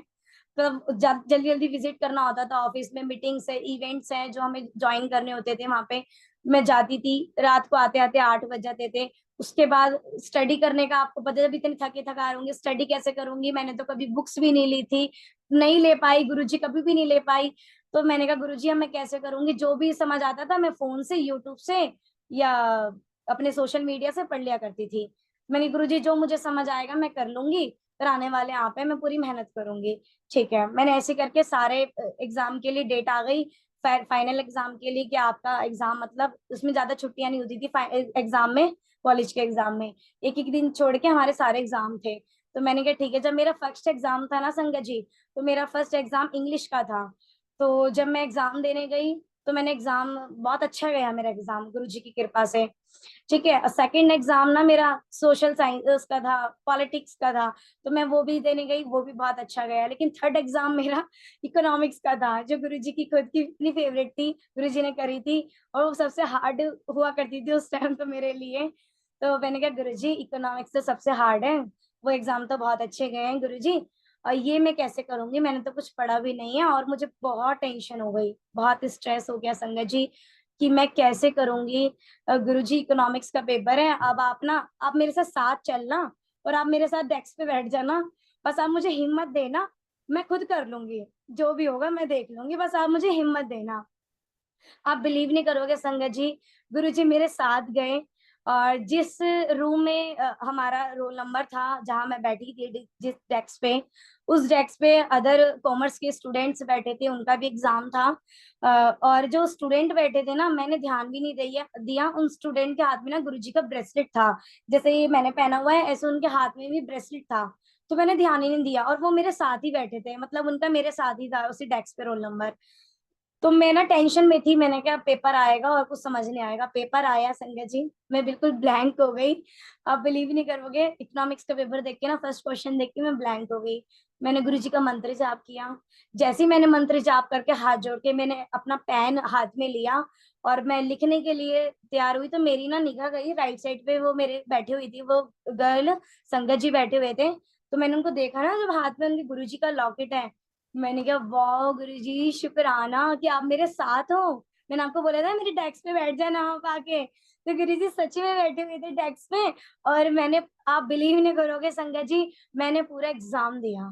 तो जल्दी जल्दी विजिट करना होता था ऑफिस में। मीटिंग्स है, इवेंट्स हैं जो हमें ज्वाइन करने होते थे, वहां पे मैं जाती थी। रात को आते आते 8 बज जाते थे। उसके बाद स्टडी करने का आपको पता है, जब इतनी थके थका रहूंगी स्टडी कैसे करूंगी। मैंने तो कभी बुक्स भी नहीं ली थी, नहीं ले पाई, गुरुजी कभी भी नहीं ले पाई। तो मैंने कहा गुरुजी अब मैं कैसे करूंगी, जो भी समझ आता था मैं फोन से, यूट्यूब से या अपने सोशल मीडिया से पढ़ लिया करती थी। मैंने गुरुजी जो मुझे समझ आएगा मैं कर लूंगी, कराने वाले आप हैं, मैं पूरी मेहनत करूंगी। ठीक है, मैंने ऐसे करके सारे एग्जाम के लिए डेट आ गई। फाइनल एग्जाम के लिए कि आपका एग्जाम, मतलब उसमें ज्यादा छुट्टियां नहीं होती थी एग्जाम में, कॉलेज के एग्जाम में एक एक दिन छोड़ के हमारे सारे एग्जाम थे। तो मैंने कहा ठीक है। जब मेरा फर्स्ट एग्जाम था ना संगत जी, तो मेरा फर्स्ट एग्जाम इंग्लिश का था। तो जब मैं एग्जाम देने गई तो मैंने एग्जाम बहुत अच्छा गया मेरा एग्जाम गुरुजी की कृपा से। ठीक है, सेकंड एग्जाम ना मेरा सोशल साइंस का था, पॉलिटिक्स का था, तो मैं वो भी देने गई, वो भी बहुत अच्छा गया। लेकिन थर्ड एग्जाम मेरा इकोनॉमिक्स का था, जो गुरुजी की खुद की इतनी फेवरेट थी, गुरुजी ने करी थी, और वो सबसे हार्ड हुआ करती थी उस टाइम तो मेरे लिए। तो मैंने कहा गुरुजी इकोनॉमिक्स तो सबसे हार्ड है, वो एग्जाम तो बहुत अच्छे गए हैं गुरुजी, और ये मैं कैसे करूंगी, मैंने तो कुछ पढ़ा भी नहीं है, और मुझे बहुत टेंशन हो गई, बहुत स्ट्रेस हो गया संगत जी कि मैं कैसे करूंगी। गुरुजी इकोनॉमिक्स का पेपर है, अब आप मेरे साथ साथ चलना, और आप मेरे साथ डेस्क पे बैठ जाना, बस आप मुझे हिम्मत देना, मैं खुद कर लूंगी, जो भी होगा मैं देख लूंगी, बस आप मुझे हिम्मत देना। आप बिलीव नहीं करोगे संगत जी, गुरुजी मेरे साथ गए, और जिस रूम में हमारा रोल नंबर था, जहां मैं बैठी थी जिस डेस्क पे, उस डेस्क पे अदर कॉमर्स के स्टूडेंट्स बैठे थे, उनका भी एग्जाम था। और जो स्टूडेंट बैठे थे ना, मैंने ध्यान भी नहीं दिया उन स्टूडेंट के हाथ में ना गुरुजी का ब्रेसलेट था, जैसे ये मैंने पहना हुआ है ऐसे उनके हाथ में भी ब्रेसलेट था, तो मैंने ध्यान ही नहीं दिया, और वो मेरे साथ ही बैठे थे, मतलब उनका मेरे साथ ही था उसी डेस्क पे रोल नंबर। तो मैं ना टेंशन में थी, मैंने कहा पेपर आएगा और कुछ समझ नहीं आएगा। पेपर आया संगत जी, मैं बिल्कुल ब्लैंक हो गई। आप बिलीव नहीं करोगे, इकोनॉमिक्स का पेपर देख के ना, फर्स्ट क्वेश्चन देख के मैं ब्लैंक हो गई। मैंने गुरुजी का मंत्र जाप किया, जैसे ही मैंने मंत्र जाप करके हाथ जोड़ के मैंने अपना पेन हाथ में लिया और मैं लिखने के लिए तैयार हुई, तो मेरी ना निगाह गई राइट साइड पे, वो मेरे बैठी हुई थी, वो गर्ल संगत जी बैठे हुए थे। तो मैंने उनको देखा ना, जब हाथ में उनके गुरुजी का लॉकेट है, मैंने कहा वाह गुरुजी शुक्राना कि आप मेरे साथ हो, मैंने आपको बोला था मेरी डेस्क पे बैठ जाना आप आके, तो गुरुजी सच में बैठे हुए थे डेस्क पे। और मैंने, आप बिलीव नहीं करोगे संगत जी, मैंने पूरा एग्जाम दिया,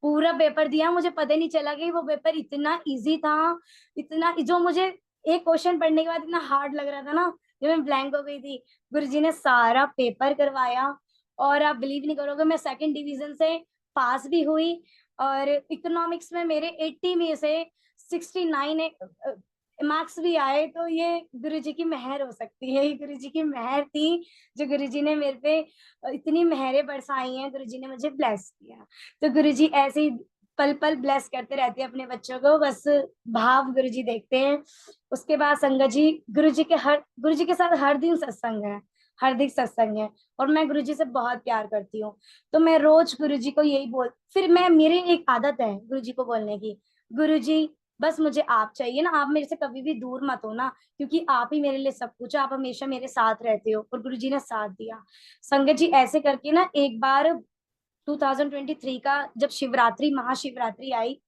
पूरा पेपर दिया, मुझे पता ही नहीं चला कि वो पेपर इतना इजी था, इतना जो मुझे एक क्वेश्चन पढ़ने के बाद इतना हार्ड लग रहा था ना, जब मैं ब्लैंक हो गई थी, गुरुजी ने सारा पेपर करवाया, और आप बिलीव नहीं करोगे मैं सेकंड डिवीजन से पास भी हुई, और इकोनॉमिक्स में मेरे 80 में से 69 मार्क्स भी आए। तो ये गुरुजी की मेहर हो सकती है, ये गुरुजी की मेहर थी, जो गुरुजी ने मेरे पे इतनी मेहरें बरसाई हैं, गुरुजी ने मुझे ब्लेस किया। तो गुरुजी ऐसे ही पल पल ब्लेस करते रहते हैं अपने बच्चों को, बस भाव गुरुजी देखते हैं। उसके बाद संगत जी, गुरुजी के साथ हर दिन सत्संग है, हर दिन सत्संग है, और मैं गुरुजी से बहुत प्यार करती हूँ। तो मैं रोज गुरुजी को यही फिर मैं, मेरी एक आदत है गुरुजी को बोलने की, गुरुजी बस मुझे आप चाहिए ना, आप मेरे से कभी भी दूर मत हो ना, क्योंकि आप ही मेरे लिए सब कुछ है, आप हमेशा मेरे साथ रहते हो। और गुरुजी ने साथ दिया संगत जी, ऐसे करके ना एक बार 2023 का जब शिवरात्रि, महाशिवरात्रि आई,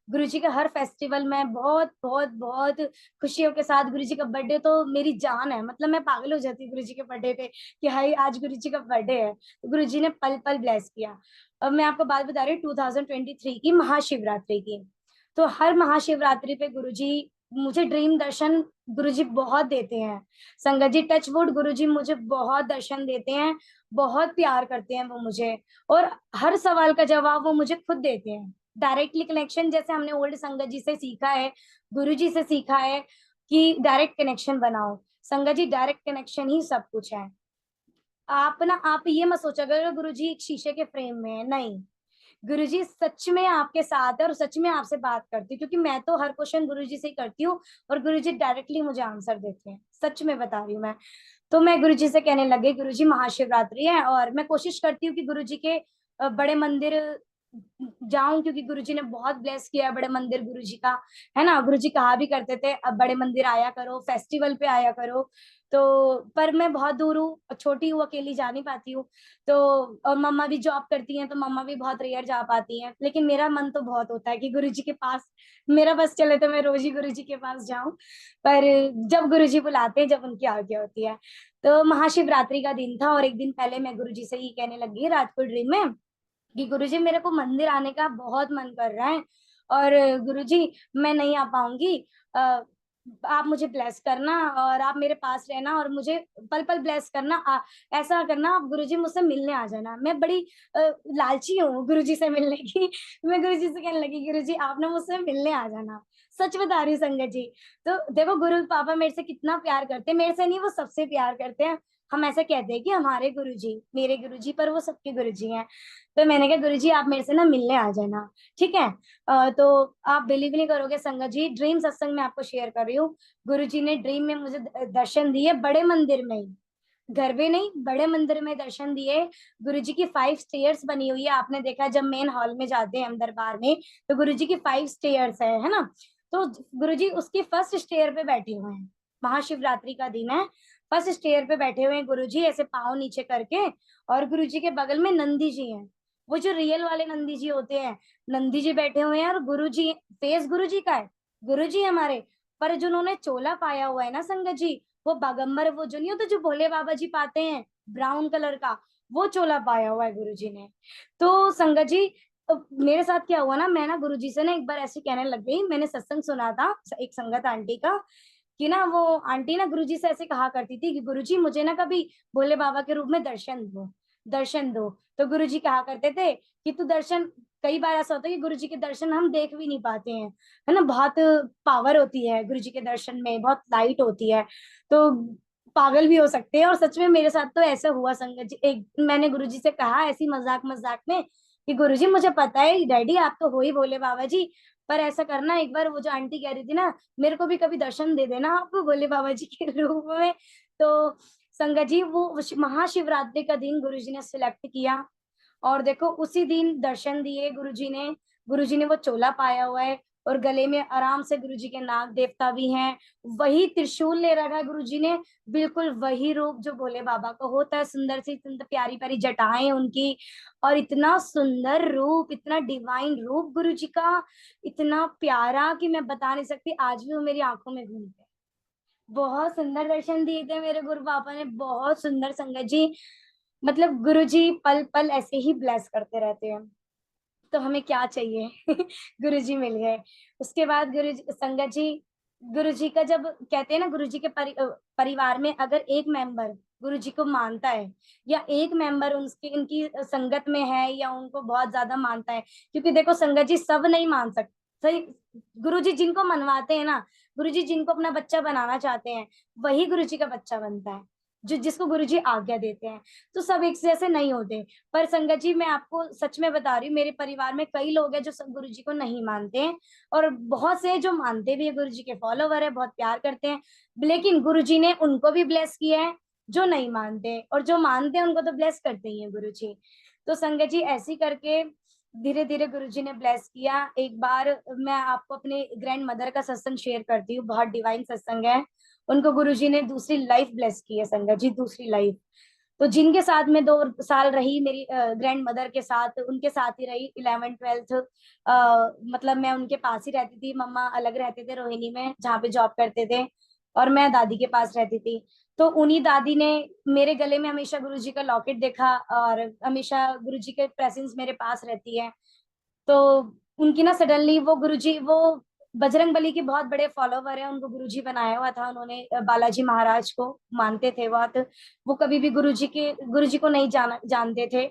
गुरुजी का हर फेस्टिवल में बहुत बहुत बहुत खुशियों के साथ, गुरुजी का बर्थडे तो मेरी जान है, मतलब मैं पागल हो जाती हूँ गुरुजी के बर्थडे पे कि हाय आज गुरुजी का बर्थडे है। तो गुरुजी ने पल पल ब्लेस किया। अब मैं आपको बात बता रही हूँ 2023 की महाशिवरात्रि की। तो हर महाशिवरात्रि पे गुरुजी मुझे ड्रीम दर्शन गुरुजी बहुत देते हैं संगत जी, टच वुड गुरुजी मुझे बहुत दर्शन देते हैं, बहुत प्यार करते हैं वो मुझे, और हर सवाल का जवाब वो मुझे खुद देते हैं। डायरेक्टली कनेक्शन, जैसे हमने ओल्ड संगत जी से सीखा है, गुरु जी से सीखा है कि डायरेक्ट कनेक्शन बनाओ। संगत जी डायरेक्ट कनेक्शन ही सब कुछ है। आप ये मत सोचा करो गुरु जी एक शीशे के फ्रेम में है, नहीं, गुरुजी सच में आपके साथ है और सच में आपसे बात करती है, क्योंकि मैं तो हर क्वेश्चन गुरुजी से ही करती हूँ और गुरुजी डायरेक्टली मुझे आंसर देते हैं, सच में बता रही हूँ मैं। तो मैं गुरुजी से कहने लगी गुरुजी महाशिवरात्रि है, और मैं कोशिश करती हूँ कि गुरुजी के बड़े मंदिर जाऊं, क्योंकि गुरुजी ने बहुत ब्लेस किया है बड़े मंदिर गुरुजी का, है ना। गुरुजी कहा भी करते थे अब बड़े मंदिर आया करो, फेस्टिवल पे आया करो। तो पर मैं बहुत दूर हूँ, छोटी हूँ, अकेली जा नहीं पाती हूँ। तो और मम्मा भी जॉब करती हैं, तो मम्मा भी बहुत रेयर जा पाती हैं, लेकिन मेरा मन तो बहुत होता है कि गुरुजी के पास मेरा बस चले तो मैं रोज ही गुरुजी के पास जाऊं। पर जब गुरुजी बुलाते हैं, जब उनकी आज्ञा होती है। तो महाशिवरात्रि का दिन था और एक दिन पहले मैं गुरुजी से ही कहने लगी रात को ड्रीम में कि गुरुजी मेरे को मंदिर आने का बहुत मन कर रहा है, और गुरुजी मैं नहीं आ पाऊंगी, आप मुझे ब्लेस करना और आप मेरे पास रहना और मुझे पल पल ब्लेस करना। ऐसा करना आप गुरुजी मुझसे मिलने आ जाना। मैं बड़ी लालची हूँ गुरुजी से मिलने की। मैं गुरुजी से कहने लगी गुरुजी आप ना मुझसे मिलने आ जाना। सच बता रही हूँ संगत जी। तो देखो गुरु पापा मेरे से कितना प्यार करते हैं, मेरे से नहीं वो सबसे प्यार करते हैं। हम ऐसे कहते हैं कि हमारे गुरुजी मेरे गुरुजी, पर वो सबके गुरुजी हैं। तो मैंने कहा गुरुजी आप मेरे से ना मिलने आ जाना, ठीक है। तो आप बिलीव नहीं करोगे संगत जी, ड्रीम सत्संग में आपको शेयर कर रही हूँ। गुरुजी ने ड्रीम में मुझे दर्शन दिए, बड़े मंदिर में ही, घर में नहीं, बड़े मंदिर में दर्शन दिए। गुरुजी की 5 स्टेयर्स बनी हुई है, आपने देखा जब मेन हॉल में जाते हैं हम दरबार में, तो गुरुजी की 5 स्टेयर्स है ना। तो गुरुजी उसकी फर्स्ट स्टेयर पे बैठे हुए हैं, महाशिवरात्रि का दिन है, फर्स्ट स्टेयर पे बैठे हुए हैं गुरुजी ऐसे पाँव नीचे करके। और गुरुजी के बगल में नंदी जी हैं, वो जो रियल वाले नंदी जी होते हैं, नंदी जी बैठे हुए हैं। और गुरुजी, फेस गुरुजी का है, गुरुजी हमारे, पर जो उन्होंने चोला पाया हुआ है ना संगत जी, वो बागंबर, वो जो नहीं होता जो भोले बाबा जी पाते हैं ब्राउन कलर का, वो चोला पाया हुआ है गुरुजी ने। तो संगत जी मेरे साथ क्या हुआ ना, मैं ना गुरुजी से ना एक बार ऐसे कहने लग गई, मैंने सत्संग सुना था एक संगत आंटी का, कि ना वो आंटी ना गुरुजी से ऐसे कहा करती थी कि गुरुजी मुझे ना कभी भोले बाबा के रूप में दर्शन दो, दर्शन दो। तो गुरुजी कहा करते थे कि तू दर्शन, कई बार ऐसा होता है कि गुरुजी के दर्शन हम देख भी नहीं पाते हैं, है ना, बहुत पावर होती है गुरुजी के दर्शन में, बहुत लाइट होती है, तो पागल भी हो सकते हैं। और सच में मेरे साथ तो ऐसा हुआ संगत जी, एक मैंने गुरुजी से कहा ऐसी मजाक मजाक में कि गुरुजी मुझे पता है डैडी आप तो हो ही भोले बाबा जी, पर ऐसा करना एक बार, वो जो आंटी कह रही थी ना, मेरे को भी कभी दर्शन दे देना आप भोले बाबा जी के रूप में। तो संगत जी वो महाशिवरात्रि का दिन गुरुजी ने सिलेक्ट किया, और देखो उसी दिन दर्शन दिए गुरुजी ने। गुरुजी ने वो चोला पाया हुआ है, और गले में आराम से गुरुजी के नाग देवता भी हैं, वही त्रिशूल ले रखा है गुरुजी ने, बिल्कुल वही रूप जो भोले बाबा का होता है, सुंदर सी सुंदर प्यारी प्यारी जटाएं उनकी, और इतना सुंदर रूप, इतना डिवाइन रूप गुरुजी का, इतना प्यारा कि मैं बता नहीं सकती, आज भी वो मेरी आंखों में घूमते हैं। बहुत सुंदर दर्शन दिए थे मेरे गुरु पापा ने, बहुत सुंदर संगत जी। मतलब गुरुजी पल पल ऐसे ही ब्लेस करते रहते हैं, तो हमें क्या चाहिए गुरुजी मिल गए। उसके बाद गुरुजी, संगत जी, गुरुजी का जब कहते हैं ना, गुरुजी के परिवार में अगर एक मेंबर गुरुजी को मानता है, या एक मेंबर उनकी इनकी संगत में है, या उनको बहुत ज्यादा मानता है, क्योंकि देखो संगत जी सब नहीं मान सकते, सही। गुरुजी जिनको मनवाते हैं ना, गुरुजी जिनको अपना बच्चा बनाना चाहते हैं, वही गुरुजी का बच्चा बनता है, जो जिसको गुरुजी आज्ञा देते हैं। तो सब एक जैसे नहीं होते। पर संगत जी मैं आपको सच में बता रही हूँ, मेरे परिवार में कई लोग हैं जो गुरुजी को नहीं मानते हैं, और बहुत से जो मानते भी है, गुरुजी के फॉलोवर है, बहुत प्यार करते हैं, लेकिन गुरुजी ने उनको भी ब्लेस किया है जो नहीं मानते, और जो मानते हैं उनको तो ब्लेस करते ही है गुरुजी। तो संगत जी ऐसी करके धीरे धीरे गुरुजी ने ब्लेस किया। एक बार मैं आपको अपने ग्रैंड मदर का सत्संग शेयर करती हूँ, बहुत डिवाइन सत्संग है। उनको गुरुजी ने दूसरी लाइफ ब्लेस की है संगत जी, दूसरी लाइफ। तो जिनके साथ में 2 साल रही मेरी ग्रैंड मदर के साथ, उनके साथ ही रही 11th-12th, मतलब मैं उनके पास ही रहती थी, मम्मा अलग रहते थे रोहिणी में जहाँ पे जॉब करते थे, और मैं दादी के पास रहती थी। तो उन्हीं दादी ने मेरे गले में हमेशा गुरुजी का लॉकेट देखा, और हमेशा गुरुजी के प्रेजेंस मेरे पास रहती है। तो उनकी ना सडनली वो गुरुजी, वो बजरंग बली के बहुत बड़े फॉलोवर है, उनको गुरुजी बनाया हुआ था उन्होंने, बालाजी महाराज को मानते थे बहुत। वो कभी भी गुरुजी को नहीं जानते थे।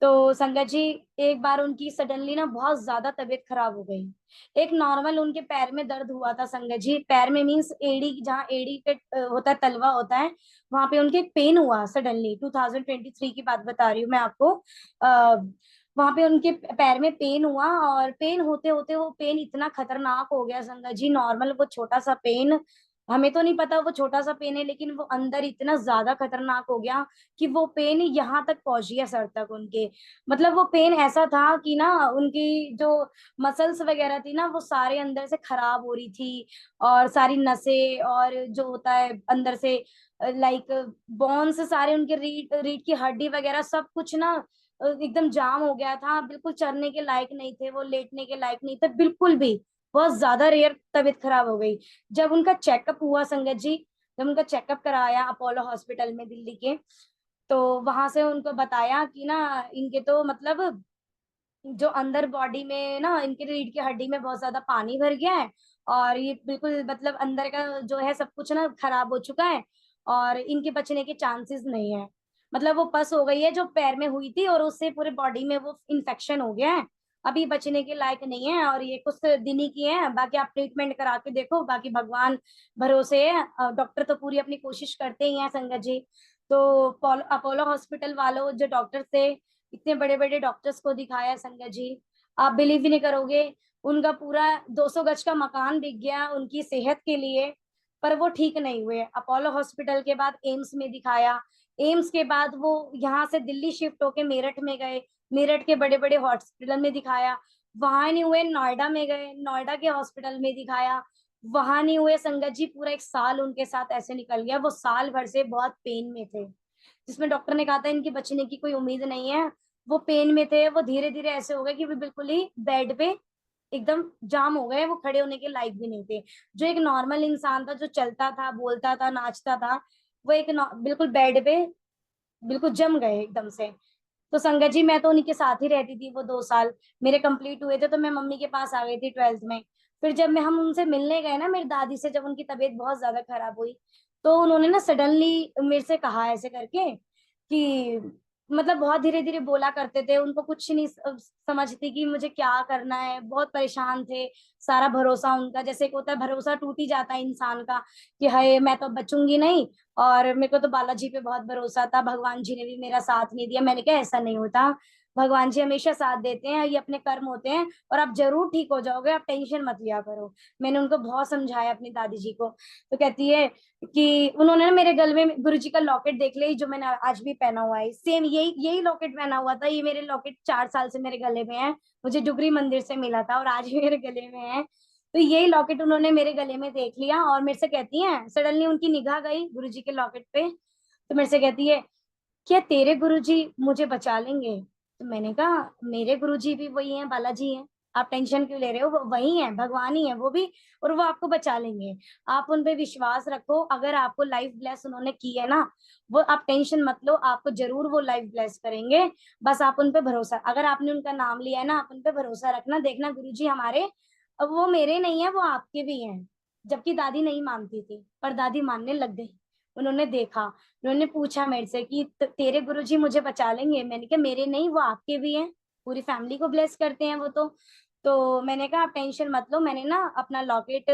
तो संगत जी एक बार उनकी सडनली ना बहुत ज्यादा तबीयत खराब हो गई। एक नॉर्मल उनके पैर में दर्द हुआ था संगत जी, पैर में मीन्स एड़ी, जहाँ एड़ी पे होता है, तलवा होता है, वहां पे उनके पेन हुआ सडनली। 2023 की बात बता रही हूँ मैं आपको। वहां पे उनके पैर में पेन हुआ, और पेन होते होते वो पेन इतना खतरनाक हो गया संगत जी। नॉर्मल वो छोटा सा पेन, हमें तो नहीं पता वो छोटा सा पेन है, लेकिन वो अंदर इतना ज्यादा खतरनाक हो गया कि वो पेन यहाँ तक पहुंच गया, सर तक उनके। मतलब वो पेन ऐसा था कि ना उनकी जो मसल्स वगैरह थी ना, वो सारे अंदर से खराब हो रही थी, और सारी नसें, और जो होता है अंदर से लाइक बोन्स सारे, उनके रीढ़ रीढ़ की हड्डी वगैरह सब कुछ ना एकदम जाम हो गया था, बिल्कुल चलने के लायक नहीं थे वो, लेटने के लायक नहीं थे बिल्कुल भी। बहुत ज्यादा रेयर तबीयत खराब हो गई। जब उनका चेकअप हुआ संगत जी, जब उनका चेकअप कराया अपोलो हॉस्पिटल में दिल्ली के, तो वहां से उनको बताया कि ना इनके तो मतलब जो अंदर बॉडी में ना, इनके रीढ़ की हड्डी में बहुत ज्यादा पानी भर गया है, और ये बिल्कुल मतलब अंदर का जो है सब कुछ ना खराब हो चुका है, और इनके बचने के चांसेस नहीं है। मतलब वो पस हो गई है जो पैर में हुई थी, और उससे पूरे बॉडी में वो इन्फेक्शन हो गया है, अभी बचने के लायक नहीं है और ये कुछ दिन ही की है, बाकी आप ट्रीटमेंट करा के देखो, बाकी भगवान भरोसे है। डॉक्टर तो पूरी अपनी कोशिश करते ही हैं संगत जी। तो अपोलो हॉस्पिटल वालों जो डॉक्टर थे, इतने बड़े बड़े डॉक्टर्स को दिखाया संगत जी, आप बिलीव ही नहीं करोगे, उनका पूरा 200 गज का मकान बिक गया उनकी सेहत के लिए, पर वो ठीक नहीं हुए। अपोलो हॉस्पिटल के बाद एम्स में दिखाया, एम्स के बाद वो यहाँ से दिल्ली शिफ्ट होके मेरठ में गए, मेरठ के बड़े बड़े हॉस्पिटल में दिखाया, वहां नहीं हुए, नोएडा में गए, नोएडा के हॉस्पिटल में दिखाया, वहां नहीं हुए। संगत जी पूरा 1 साल उनके साथ ऐसे निकल गया, वो साल भर से बहुत पेन में थे, जिसमें डॉक्टर ने कहा था इनकी बचने की कोई उम्मीद नहीं है। वो पेन में थे, वो धीरे धीरे ऐसे हो गए कि वो बिल्कुल ही बेड पे एकदम जाम हो गए, वो खड़े होने के लायक भी नहीं थे। जो एक नॉर्मल इंसान था, जो चलता था, बोलता था, नाचता था, वो एक बिल्कुल बेड पे बिल्कुल जम गए एकदम से। तो संगत जी मैं तो उन्हीं के साथ ही रहती थी, वो 2 साल मेरे कंप्लीट हुए थे तो मैं मम्मी के पास आ गई थी 12th में। फिर जब मैं हम उनसे मिलने गए ना मेरी दादी से, जब उनकी तबीयत बहुत ज्यादा खराब हुई, तो उन्होंने ना सडनली मेरे से कहा ऐसे करके कि मतलब बहुत धीरे धीरे बोला करते थे, उनको कुछ नहीं समझती कि मुझे क्या करना है, बहुत परेशान थे। सारा भरोसा उनका, जैसे एक होता है भरोसा टूट ही जाता है इंसान का कि हाय मैं तो बचूंगी नहीं। और मेरे को तो बालाजी पे बहुत भरोसा था, भगवान जी ने भी मेरा साथ नहीं दिया। मैंने कहा ऐसा नहीं होता, भगवान जी हमेशा साथ देते हैं, ये अपने कर्म होते हैं और आप जरूर ठीक हो जाओगे, आप टेंशन मत लिया करो। मैंने उनको बहुत समझाया अपनी दादी जी को। तो कहती है कि उन्होंने ना मेरे गले में गुरु जी का लॉकेट देख लिया, जो मैंने आज भी पहना हुआ है, सेम यही यही लॉकेट पहना हुआ था। ये मेरे लॉकेट 4 साल से मेरे गले में है, मुझे डुगरी मंदिर से मिला था और आज भी मेरे गले में है। तो यही लॉकेट उन्होंने मेरे गले में देख लिया और मेरे से कहती हैं, सडनली उनकी निगाह गई गुरुजी के लॉकेट पे, तो मेरे से कहती है क्या तेरे गुरुजी मुझे बचा लेंगे? तो मैंने कहा मेरे गुरुजी भी वही हैं, बालाजी हैं, आप टेंशन क्यों ले रहे हो, वो वही हैं, भगवान ही है वो भी, और वो आपको बचा लेंगे। आप उन पे विश्वास रखो, अगर आपको लाइफ ब्लेस उन्होंने की है ना, वो आप टेंशन मत लो, आपको जरूर वो लाइफ ब्लेस करेंगे। बस आप उन पे भरोसा, अगर आपने उनका नाम लिया है ना, आप उन पे भरोसा रखना, देखना गुरुजी हमारे, अब वो मेरे नहीं है, वो आपके भी हैं। जबकि दादी नहीं मानती थी, पर दादी मानने लग गई। उन्होंने देखा, उन्होंने पूछा मेरे से कि तेरे गुरुजी मुझे बचा लेंगे? मैंने कहा मेरे नहीं, वो आपके भी हैं, पूरी फैमिली को ब्लेस करते हैं वो तो मैंने कहा आप टेंशन मत लो। मैंने ना अपना लॉकेट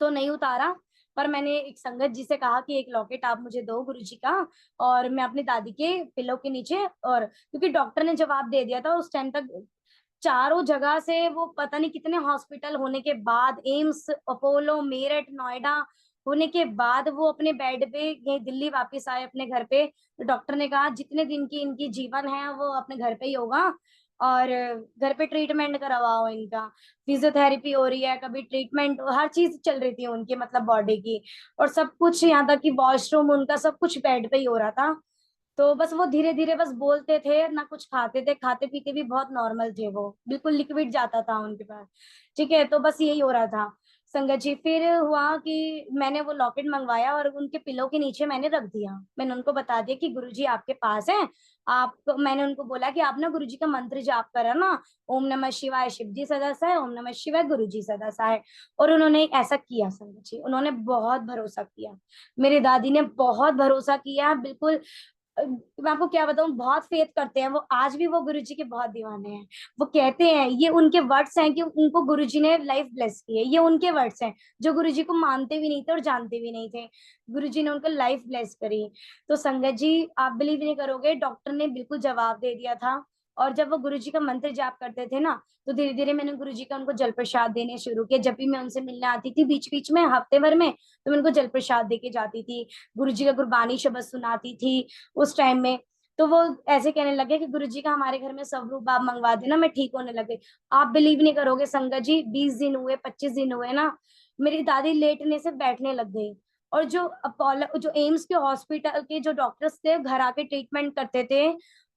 तो नहीं उतारा, पर मैंने एक संगत जी से कहा कि एक लॉकेट आप मुझे दो गुरुजी का, और मैं अपनी दादी के पिलो के नीचे, और क्योंकि डॉक्टर ने जवाब दे दिया था उस टाइम तक, चारों जगह से वो पता नहीं कितने हॉस्पिटल होने के बाद, एम्स, अपोलो, मेरठ, नोएडा होने के बाद वो अपने बेड पे यही दिल्ली वापस आए अपने घर पे। तो डॉक्टर ने कहा जितने दिन की इनकी जीवन है वो अपने घर पे ही होगा, और घर पे ट्रीटमेंट करवाओ इनका, फिजियोथेरेपी हो रही है, कभी ट्रीटमेंट, हर चीज चल रही थी उनकी मतलब बॉडी की, और सब कुछ यहाँ तक कि वॉशरूम उनका सब कुछ बेड पे ही हो रहा था। तो बस वो धीरे धीरे बस बोलते थे, ना कुछ खाते थे, खाते पीते भी बहुत नॉर्मल थे, वो बिल्कुल लिक्विड जाता था उनके पास। ठीक है, तो बस यही हो रहा था संगत जी। फिर हुआ कि मैंने वो लॉकेट मंगवाया और उनके पिलो के नीचे मैंने रख दिया। मैंने उनको बता दिया कि गुरुजी आपके पास है, आप, मैंने उनको बोला कि आप ना गुरुजी का मंत्र जाप करा ना, ओम नमः शिवाय शिव जी सदा सहाय, ओम नमः शिवाय गुरुजी सदा सहाय। और उन्होंने ऐसा किया संगत जी, उन्होंने बहुत भरोसा किया, मेरी दादी ने बहुत भरोसा किया, बिल्कुल। मैं आपको क्या बताऊं, बहुत फेथ करते हैं वो, आज भी वो गुरुजी के बहुत दीवाने हैं। वो कहते हैं, ये उनके वर्ड्स हैं कि उनको गुरुजी ने लाइफ ब्लेस की है, ये उनके वर्ड्स हैं, जो गुरुजी को मानते भी नहीं थे और जानते भी नहीं थे, गुरुजी ने उनको लाइफ ब्लेस करी। तो संगत जी आप बिलीव नहीं करोगे, डॉक्टर ने बिल्कुल जवाब दे दिया था। और जब वो गुरुजी का मंत्र जाप करते थे ना, तो धीरे धीरे मैंने गुरुजी का उनको जल प्रसाद देने शुरू किया। जब भी मैं उनसे मिलने आती थी बीच बीच में, हफ्ते भर में, तो मैं उनको जल प्रसाद दे के जाती थी, गुरुजी का गुरबानी शब्द सुनाती थी उस टाइम में। तो वो ऐसे कहने लगे कि गुरुजी का हमारे घर में स्वरूप आप मंगवा देना, मैं ठीक होने लगे। आप बिलीव नहीं करोगे संगत जी, 20 दिन हुए, 25 दिन हुए ना, मेरी दादी लेटने से बैठने लग गई। और जो अपोलो, जो एम्स के हॉस्पिटल के जो डॉक्टर्स थे, घर आके ट्रीटमेंट करते थे,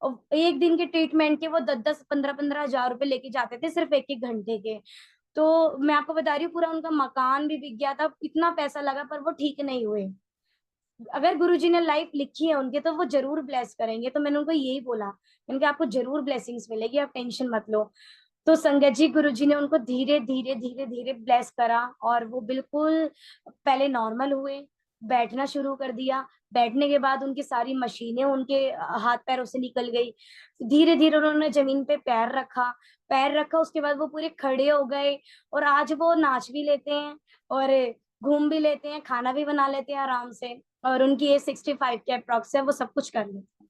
और एक दिन के ट्रीटमेंट के वो 10-10, 15-15 हजार रुपए लेके जाते थे, सिर्फ एक एक घंटे के। तो मैं आपको बता रही हूँ, पूरा उनका मकान भी बिक गया था, इतना पैसा लगा, पर वो ठीक नहीं हुए। अगर गुरुजी ने लाइफ लिखी है उनके, तो वो जरूर ब्लेस करेंगे। तो मैंने उनको यही बोला, मैंने कहा आपको जरूर ब्लेसिंग्स मिलेगी, आप टेंशन मत लो। तो संगत जी गुरुजी ने उनको धीरे धीरे धीरे धीरे ब्लेस करा, और वो बिल्कुल पहले नॉर्मल हुए, बैठना शुरू कर दिया। बैठने के बाद उनकी सारी मशीनें उनके हाथ पैरों से निकल गई। धीरे धीरे उन्होंने जमीन पे पैर रखा, उसके बाद वो पूरे खड़े हो गए। और आज वो नाच भी लेते हैं और घूम भी लेते हैं, खाना भी बना लेते हैं आराम से। और उनकी एज 65 के अप्रॉक्स है, वो सब कुछ कर लेते हैं।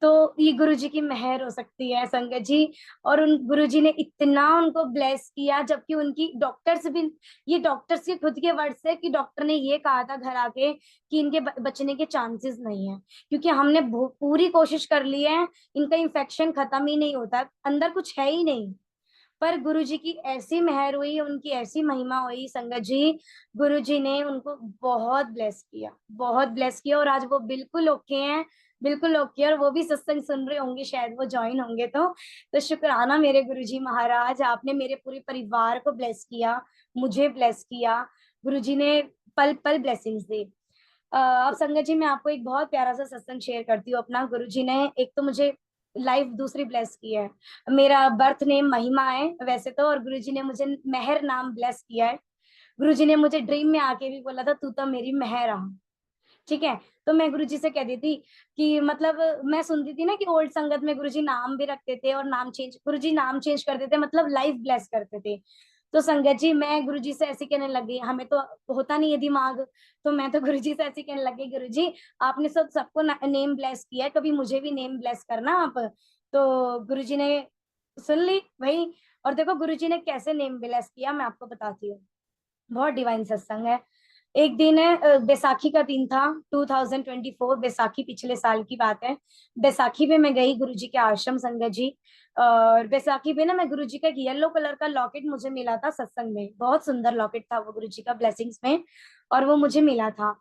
तो ये गुरुजी की मेहर हो सकती है संगत जी। और उन गुरुजी ने इतना उनको ब्लेस किया, जबकि उनकी डॉक्टर्स भी, ये डॉक्टर्स के खुद के वर्ड्स है कि डॉक्टर ने ये कहा था घर आके कि इनके बचने के चांसेस नहीं है, क्योंकि हमने पूरी कोशिश कर ली है, इनका इन्फेक्शन खत्म ही नहीं होता, अंदर कुछ है ही नहीं। पर गुरुजी की ऐसी मेहर हुई, उनकी ऐसी महिमा हुई संगत जी, गुरुजी ने उनको बहुत ब्लेस किया, बहुत ब्लेस किया। और आज वो बिल्कुल ओके हैं, बिल्कुल ओके। और वो भी सत्संग सुन रहे होंगे, शायद वो ज्वाइन होंगे। तो शुक्राना मेरे गुरुजी महाराज, आपने मेरे पूरे परिवार को ब्लेस किया, मुझे ब्लेस किया। गुरुजी ने पल पल ब्लेसिंग्स दी। अब संगत जी, मैं आपको एक बहुत प्यारा सा सत्संग शेयर करती हूँ अपना। गुरुजी ने एक तो मुझे लाइफ दूसरी ब्लेस की है। मेरा बर्थ नेम महिमा है वैसे तो, और गुरुजी ने मुझे मेहर नाम ब्लेस किया है। गुरुजी ने मुझे ड्रीम में आके भी बोला था, तू तो मेरी मेहर आ। ठीक है। तो मैं गुरुजी से कहती थी कि मतलब मैं सुनती थी ना कि ओल्ड संगत में गुरुजी नाम भी रखते थे और गुरुजी नाम चेंज करते थे, मतलब लाइफ ब्लेस करते थे। तो संगत जी, मैं गुरुजी से ऐसी कहने लगी, हमें तो होता नहीं है दिमाग, तो मैं तो गुरुजी से ऐसी कहने लगी, गुरुजी आपने सबको नेम ब्लेस किया है, कभी मुझे भी नेम ब्लेस करना आप। तो गुरुजी ने सुन ली भाई। और देखो गुरुजी ने कैसे नेम ब्लेस किया, मैं आपको बताती हूँ। बहुत डिवाइन सत्संग है। एक दिन है, बैसाखी का दिन था, 2024 बैसाखी, पिछले साल की बात है। बैसाखी पे मैं गई गुरुजी के आश्रम संगत जी। और बैसाखी पे ना मैं गुरुजी का एक येलो कलर का लॉकेट मुझे मिला था सत्संग में, बहुत सुंदर लॉकेट था वो गुरुजी का ब्लेसिंग्स में, और वो मुझे मिला था।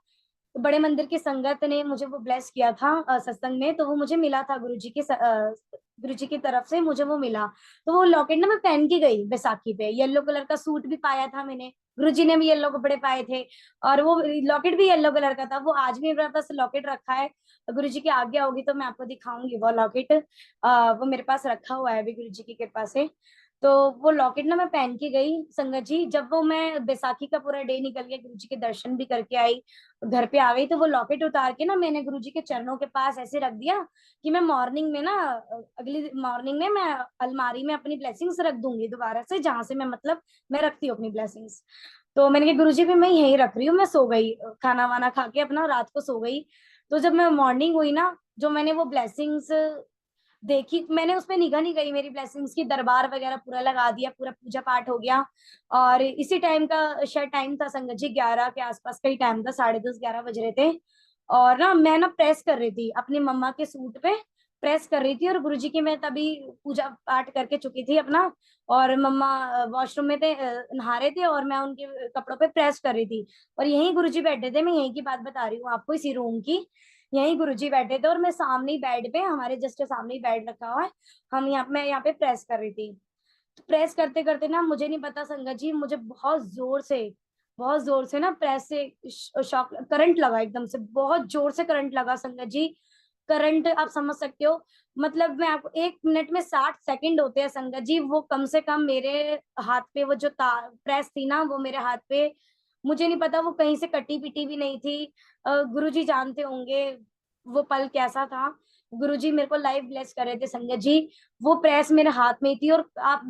तो बड़े मंदिर की संगत ने मुझे वो ब्लेस किया था सत्संग में, तो वो मुझे मिला था गुरुजी की तरफ से मुझे वो मिला। तो वो लॉकेट ना मैं पहन के गई बैसाखी पे, येलो कलर का सूट भी पाया था मैंने, गुरुजी ने भी येलो कपड़े पाए थे, और वो लॉकेट भी येलो कलर का था। वो आज भी मेरे पास लॉकेट रखा है। गुरुजी की आज्ञा होगी तो मैं आपको दिखाऊंगी वो लॉकेट। वो मेरे पास रखा हुआ है अभी गुरुजी की कृपा से। तो वो लॉकेट ना मैं पहन के गई संगत जी। जब वो मैं बैसाखी का पूरा डे निकल गया, गुरुजी के दर्शन भी करके आई, घर पे आ गई, तो वो लॉकेट उतार के ना मैंने गुरुजी के चरणों के पास ऐसे रख दिया कि मैं मॉर्निंग में ना, अगली मॉर्निंग में मैं अलमारी में अपनी ब्लेसिंग्स रख दूंगी दोबारा से, जहां से मैं मतलब मैं रखती हूँ अपनी ब्लेसिंग्स। तो मैंने कहा गुरुजी भी मैं यहीं रख रही हूँ। मैं सो गई, खाना वाना खा के अपना रात को सो गई। तो जब मैं मॉर्निंग हुई ना, जो मैंने वो ब्लेसिंग्स देखी, मैंने उसमें निगाह नहीं गई मेरी ब्लेसिंग्स की, दरबार वगैरह पूरा लगा दिया, पूरा पूजा पाठ हो गया। और इसी टाइम का शायद टाइम था संगत जी, 11 के आसपास का ही टाइम था, 10:30 11 बज रहे थे। और ना मैं ना प्रेस कर रही थी अपनी मम्मा के सूट पे, प्रेस कर रही थी। और गुरुजी की मैं तभी पूजा पाठ करके चुकी थी अपना, और मम्मा वॉशरूम में थे, नहा रहे थे, और मैं उनके कपड़ों पे प्रेस कर रही थी। और यहीं गुरुजी बैठे थे, मैं यहीं की बात बता रही हूँ आपको, इसी रूम की। यहीं गुरुजी बैठे थे और मैं सामने ही बेड पे, हमारे जस्ट सामने ही बेड रखा हुआ है, मैं यहाँ पे प्रेस कर रही थी। तो प्रेस करते करते ना, मुझे नहीं पता संगत जी, मुझे बहुत जोर से ना प्रेस से शॉक करंट लगा, एकदम से बहुत जोर से करंट लगा संगत जी। करंट आप समझ सकते हो, मतलब मैं आपको, 1 मिनट में 60 सेकंड होते हैं संगत जी। वो कम से कम मेरे हाथ पे, वो जो प्रेस थी ना, वो मेरे हाथ पे, मुझे नहीं पता वो कहीं से कटी पिटी भी नहीं थी। गुरुजी जानते होंगे वो पल कैसा था। गुरुजी मेरे को लाइव ब्लेस कर रहे थे संगत जी। वो प्रेस मेरे हाथ में थी, और आप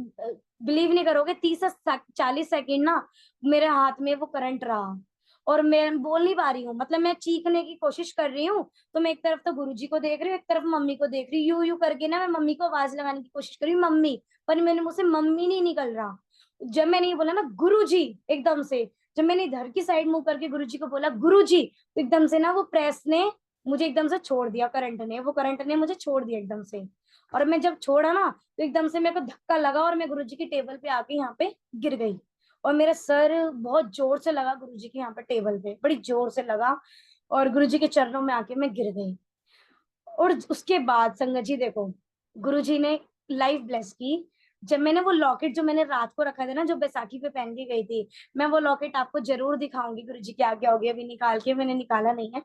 बिलीव नहीं करोगे, 30 से 40 सेकंड ना मेरे हाथ में वो करंट रहा। और मैं बोल नहीं पा रही हूँ, मतलब मैं चीखने की कोशिश कर रही हूँ, तो मैं एक तरफ तो गुरुजी को देख रही हूँ, एक तरफ मम्मी को देख रही हूँ, यूं करके ना मैं मम्मी को आवाज लगाने की कोशिश कर रही हूँ, मम्मी, पर मैंने मुझसे मम्मी नहीं निकल रहा। जब मैंने ये बोला ना गुरुजी, एकदम से जब मैंने इधर की साइड मुंह करके गुरुजी को बोला गुरुजी, तो एकदम से ना वो प्रेस ने मुझे एकदम से छोड़ दिया, करंट ने मुझे छोड़ दिया एकदम से। और मैं जब छोड़ा ना, तो एकदम से मेरे को धक्का लगा, और मैं गुरुजी की टेबल पे आके यहाँ पे गिर गई। और मेरा सर बहुत जोर से लगा गुरुजी के यहाँ पे टेबल पे, बड़ी जोर से लगा, और गुरुजी के चरणों में आके मैं गिर गई। और उसके बाद संगत जी देखो, गुरुजी ने लाइफ ब्लेस की। जब मैंने वो लॉकेट जो मैंने रात को रखा था ना, जो बैसाखी पे पहन के गई थी, मैं वो लॉकेट आपको जरूर दिखाऊंगी, गुरुजी की आज्ञा होगी, अभी निकाल के, मैंने निकाला नहीं है।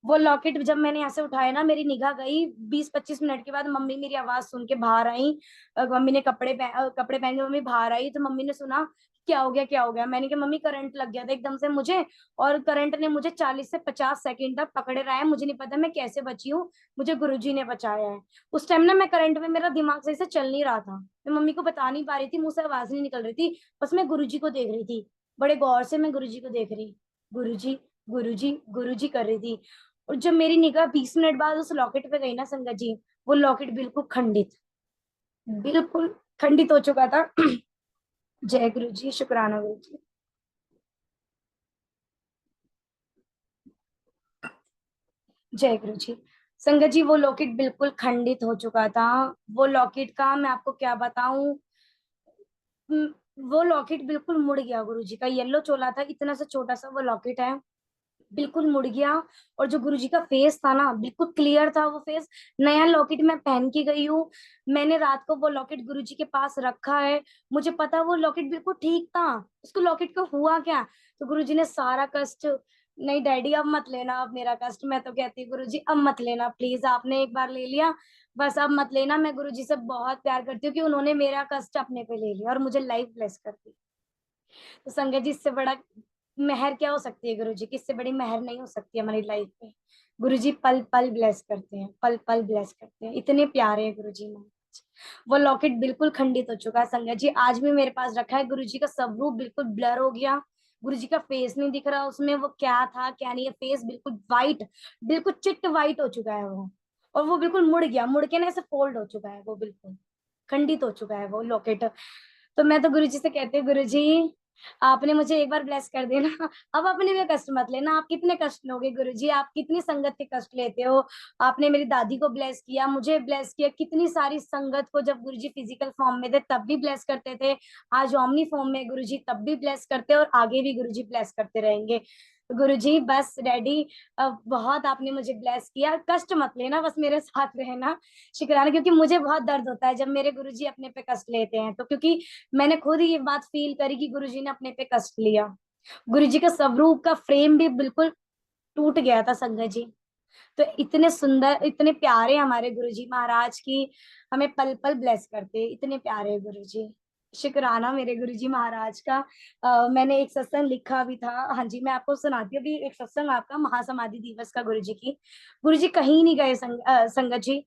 वो लॉकेट जब मैंने यहाँ से उठाया ना, मेरी निगाह गई, 20-25 मिनट के बाद मम्मी मेरी आवाज सुन के बाहर आई। मम्मी ने कपड़े पहन के मम्मी बाहर आई, तो मम्मी ने सुना क्या हो गया क्या हो गया? मैंने कहा मम्मी करंट लग गया था एकदम से मुझे, और करंट ने मुझे 40 से 50 सेकंड तक पकड़े रहा है, मुझे नहीं पता मैं कैसे बची हूँ, मुझे गुरुजी ने बचाया है। उस टाइम ना मैं करंट में, मेरा दिमाग सही से चल नहीं रहा था, मैं मम्मी को बता नहीं पा रही थी, मुंह से आवाज नहीं निकल रही थी, बस मैं गुरुजी को देख रही थी, बड़े गौर से मैं गुरुजी को देख रही, गुरुजी गुरुजी गुरुजी कर रही थी। और जब मेरी निगाह 20 मिनट बाद उस लॉकेट पे गई ना संगत जी, वो लॉकेट बिल्कुल खंडित हो चुका था। जय गुरु जी, शुक्राना गुरु जी। जय गुरु जी। संगत जी वो लॉकेट बिल्कुल खंडित हो चुका था। वो लॉकेट का मैं आपको क्या बताऊं, वो लॉकेट बिल्कुल मुड़ गया। गुरु जी का येलो चोला था, इतना सा छोटा सा वो लॉकेट है, बिल्कुल मुड़ गया। और जो गुरुजी का फेस था ना, बिल्कुल क्लियर था वो फेस। नया लॉकेट मैं पहन के गई हूँ, मैंने रात को वो लॉकेट गुरुजी के पास रखा है, मुझे पता वो लॉकेट बिल्कुल ठीक था। उसको लॉकेट को हुआ क्या, तो गुरुजी ने सारा कष्ट, नहीं डैडी अब मत लेना अब मेरा कष्ट, मैं तो कहती हूँ गुरुजी अब मत लेना प्लीज, आपने एक बार ले लिया, बस अब मत लेना। मैं गुरुजी से बहुत प्यार करती हूँ कि उन्होंने मेरा कष्ट अपने पे ले लिया और मुझे लाइफ ब्लेस कर दी। तो संगत जी इससे बड़ा मेहर क्या हो सकती है गुरु जी की, इससे बड़ी मेहर नहीं हो सकती हमारी लाइफ में। गुरु जी पल पल ब्लेस करते हैं, पल पल ब्लेस करते हैं, इतने प्यारे हैं गुरु जी महाराज। वो लॉकेट बिल्कुल खंडित हो चुका है संगत जी, आज भी मेरे पास रखा है। गुरु जी का स्वरूप बिल्कुल ब्लर हो गया, गुरु जी का फेस नहीं दिख रहा उसमें, वो क्या था क्या नहीं है, फेस बिल्कुल वाइट, बिल्कुल चिट्ट वाइट हो चुका है वो। और वो बिल्कुल मुड़ गया, मुड़ के ना ऐसे फोल्ड हो चुका है, वो बिल्कुल खंडित हो चुका है वो लॉकेट। तो मैं तो गुरु जी से कहती हूँ गुरु जी आपने मुझे एक बार ब्लेस कर देना, अब अपने में कष्ट मत लेना। आप कितने कष्ट लोगे गुरुजी, आप कितनी संगत के कष्ट लेते हो। आपने मेरी दादी को ब्लेस किया, मुझे ब्लेस किया, कितनी सारी संगत को, जब गुरुजी फिजिकल फॉर्म में थे तब भी ब्लेस करते थे, आज ओमनी फॉर्म में गुरुजी तब भी ब्लेस करते, और आगे भी गुरुजी ब्लेस करते रहेंगे। गुरुजी बस डैडी, बहुत आपने मुझे ब्लेस किया, कष्ट मत लेना, बस मेरे साथ रहना, शुक्राना। क्योंकि मुझे बहुत दर्द होता है जब मेरे गुरुजी अपने पे कष्ट लेते हैं, तो क्योंकि मैंने खुद ही ये बात फील करी कि गुरुजी ने अपने पे कष्ट लिया। गुरुजी का स्वरूप का फ्रेम भी बिल्कुल टूट गया था संगत जी। तो इतने सुंदर, इतने प्यारे हमारे गुरुजी महाराज की, हमें पल पल ब्लेस करते, इतने प्यारे गुरुजी, शुक्राना मेरे गुरुजी महाराज का। मैंने एक सत्संग लिखा भी था, हाँ जी मैं आपको सुनाती हूँ अभी एक सत्संग आपका, महासमाधि दिवस का गुरुजी की। गुरुजी कहीं नहीं गए संगत जी।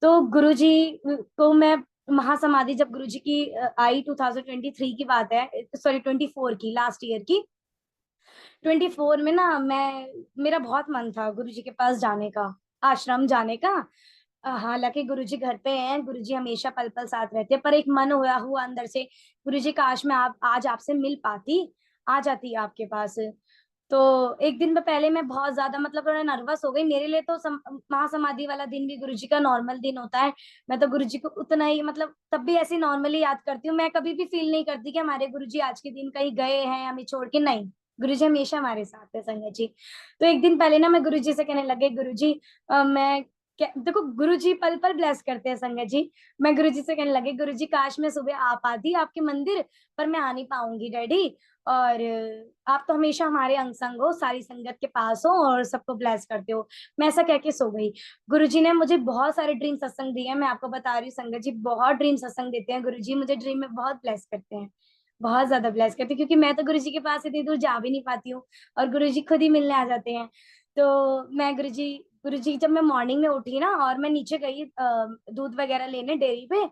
तो गुरुजी को मैं महासमाधि जब गुरुजी की आई 2023 की बात है, सॉरी 24 की, लास्ट ईयर की 24 में ना, मेरा बहुत मन था गुरुजी के पास जाने का, आश्रम जाने का। हालांकि गुरुजी घर पे हैं, गुरुजी हमेशा पल पल साथ रहते हैं, पर एक मन हुआ अंदर से, गुरुजी काश मैं आप आज आपसे मिल पाती, आ जाती आपके पास। तो एक दिन में पहले मैं बहुत ज्यादा मतलब थोड़ा नर्वस हो गई। मेरे लिए तो महासमाधि वाला दिन भी गुरुजी का नॉर्मल दिन होता है, मैं तो गुरुजी को उतना ही मतलब तब भी ऐसे नॉर्मली याद करती हूँ। मैं कभी भी फील नहीं करती कि हमारे गुरुजी आज के दिन कहीं गए हैं हमें छोड़ के, नहीं, गुरुजी हमेशा हमारे साथ है संगत जी। तो एक दिन पहले ना मैं गुरुजी से कहने लगे, गुरुजी मैं देखो गुरुजी पल पल ब्लेस करते हैं संगत जी। मैं गुरुजी से कहने लगे, गुरुजी काश मैं सुबह आ पाती आपके मंदिर, पर मैं आ नहीं पाऊंगी डैडी, और आप तो हमेशा हमारे अंग संग हो, सारी संगत के पास हो और सबको ब्लेस करते हो। मैं ऐसा कह के सो गई। गुरुजी ने मुझे बहुत सारे ड्रीम सत्संग दिए हैं, मैं आपको बता रही हूँ संगत जी, बहुत ड्रीम सत्संग देते हैं गुरुजी, मुझे ड्रीम में बहुत ब्लेस करते हैं, बहुत ज्यादा ब्लेस करते हैं, क्योंकि मैं तो गुरुजी के पास इतनी दूर जा भी नहीं पाती हूँ, और गुरुजी खुद ही मिलने आ जाते हैं। तो मैं गुरुजी जब मैं मॉर्निंग में उठी ना, और मैं नीचे गई दूध वगैरह लेने डेयरी पे,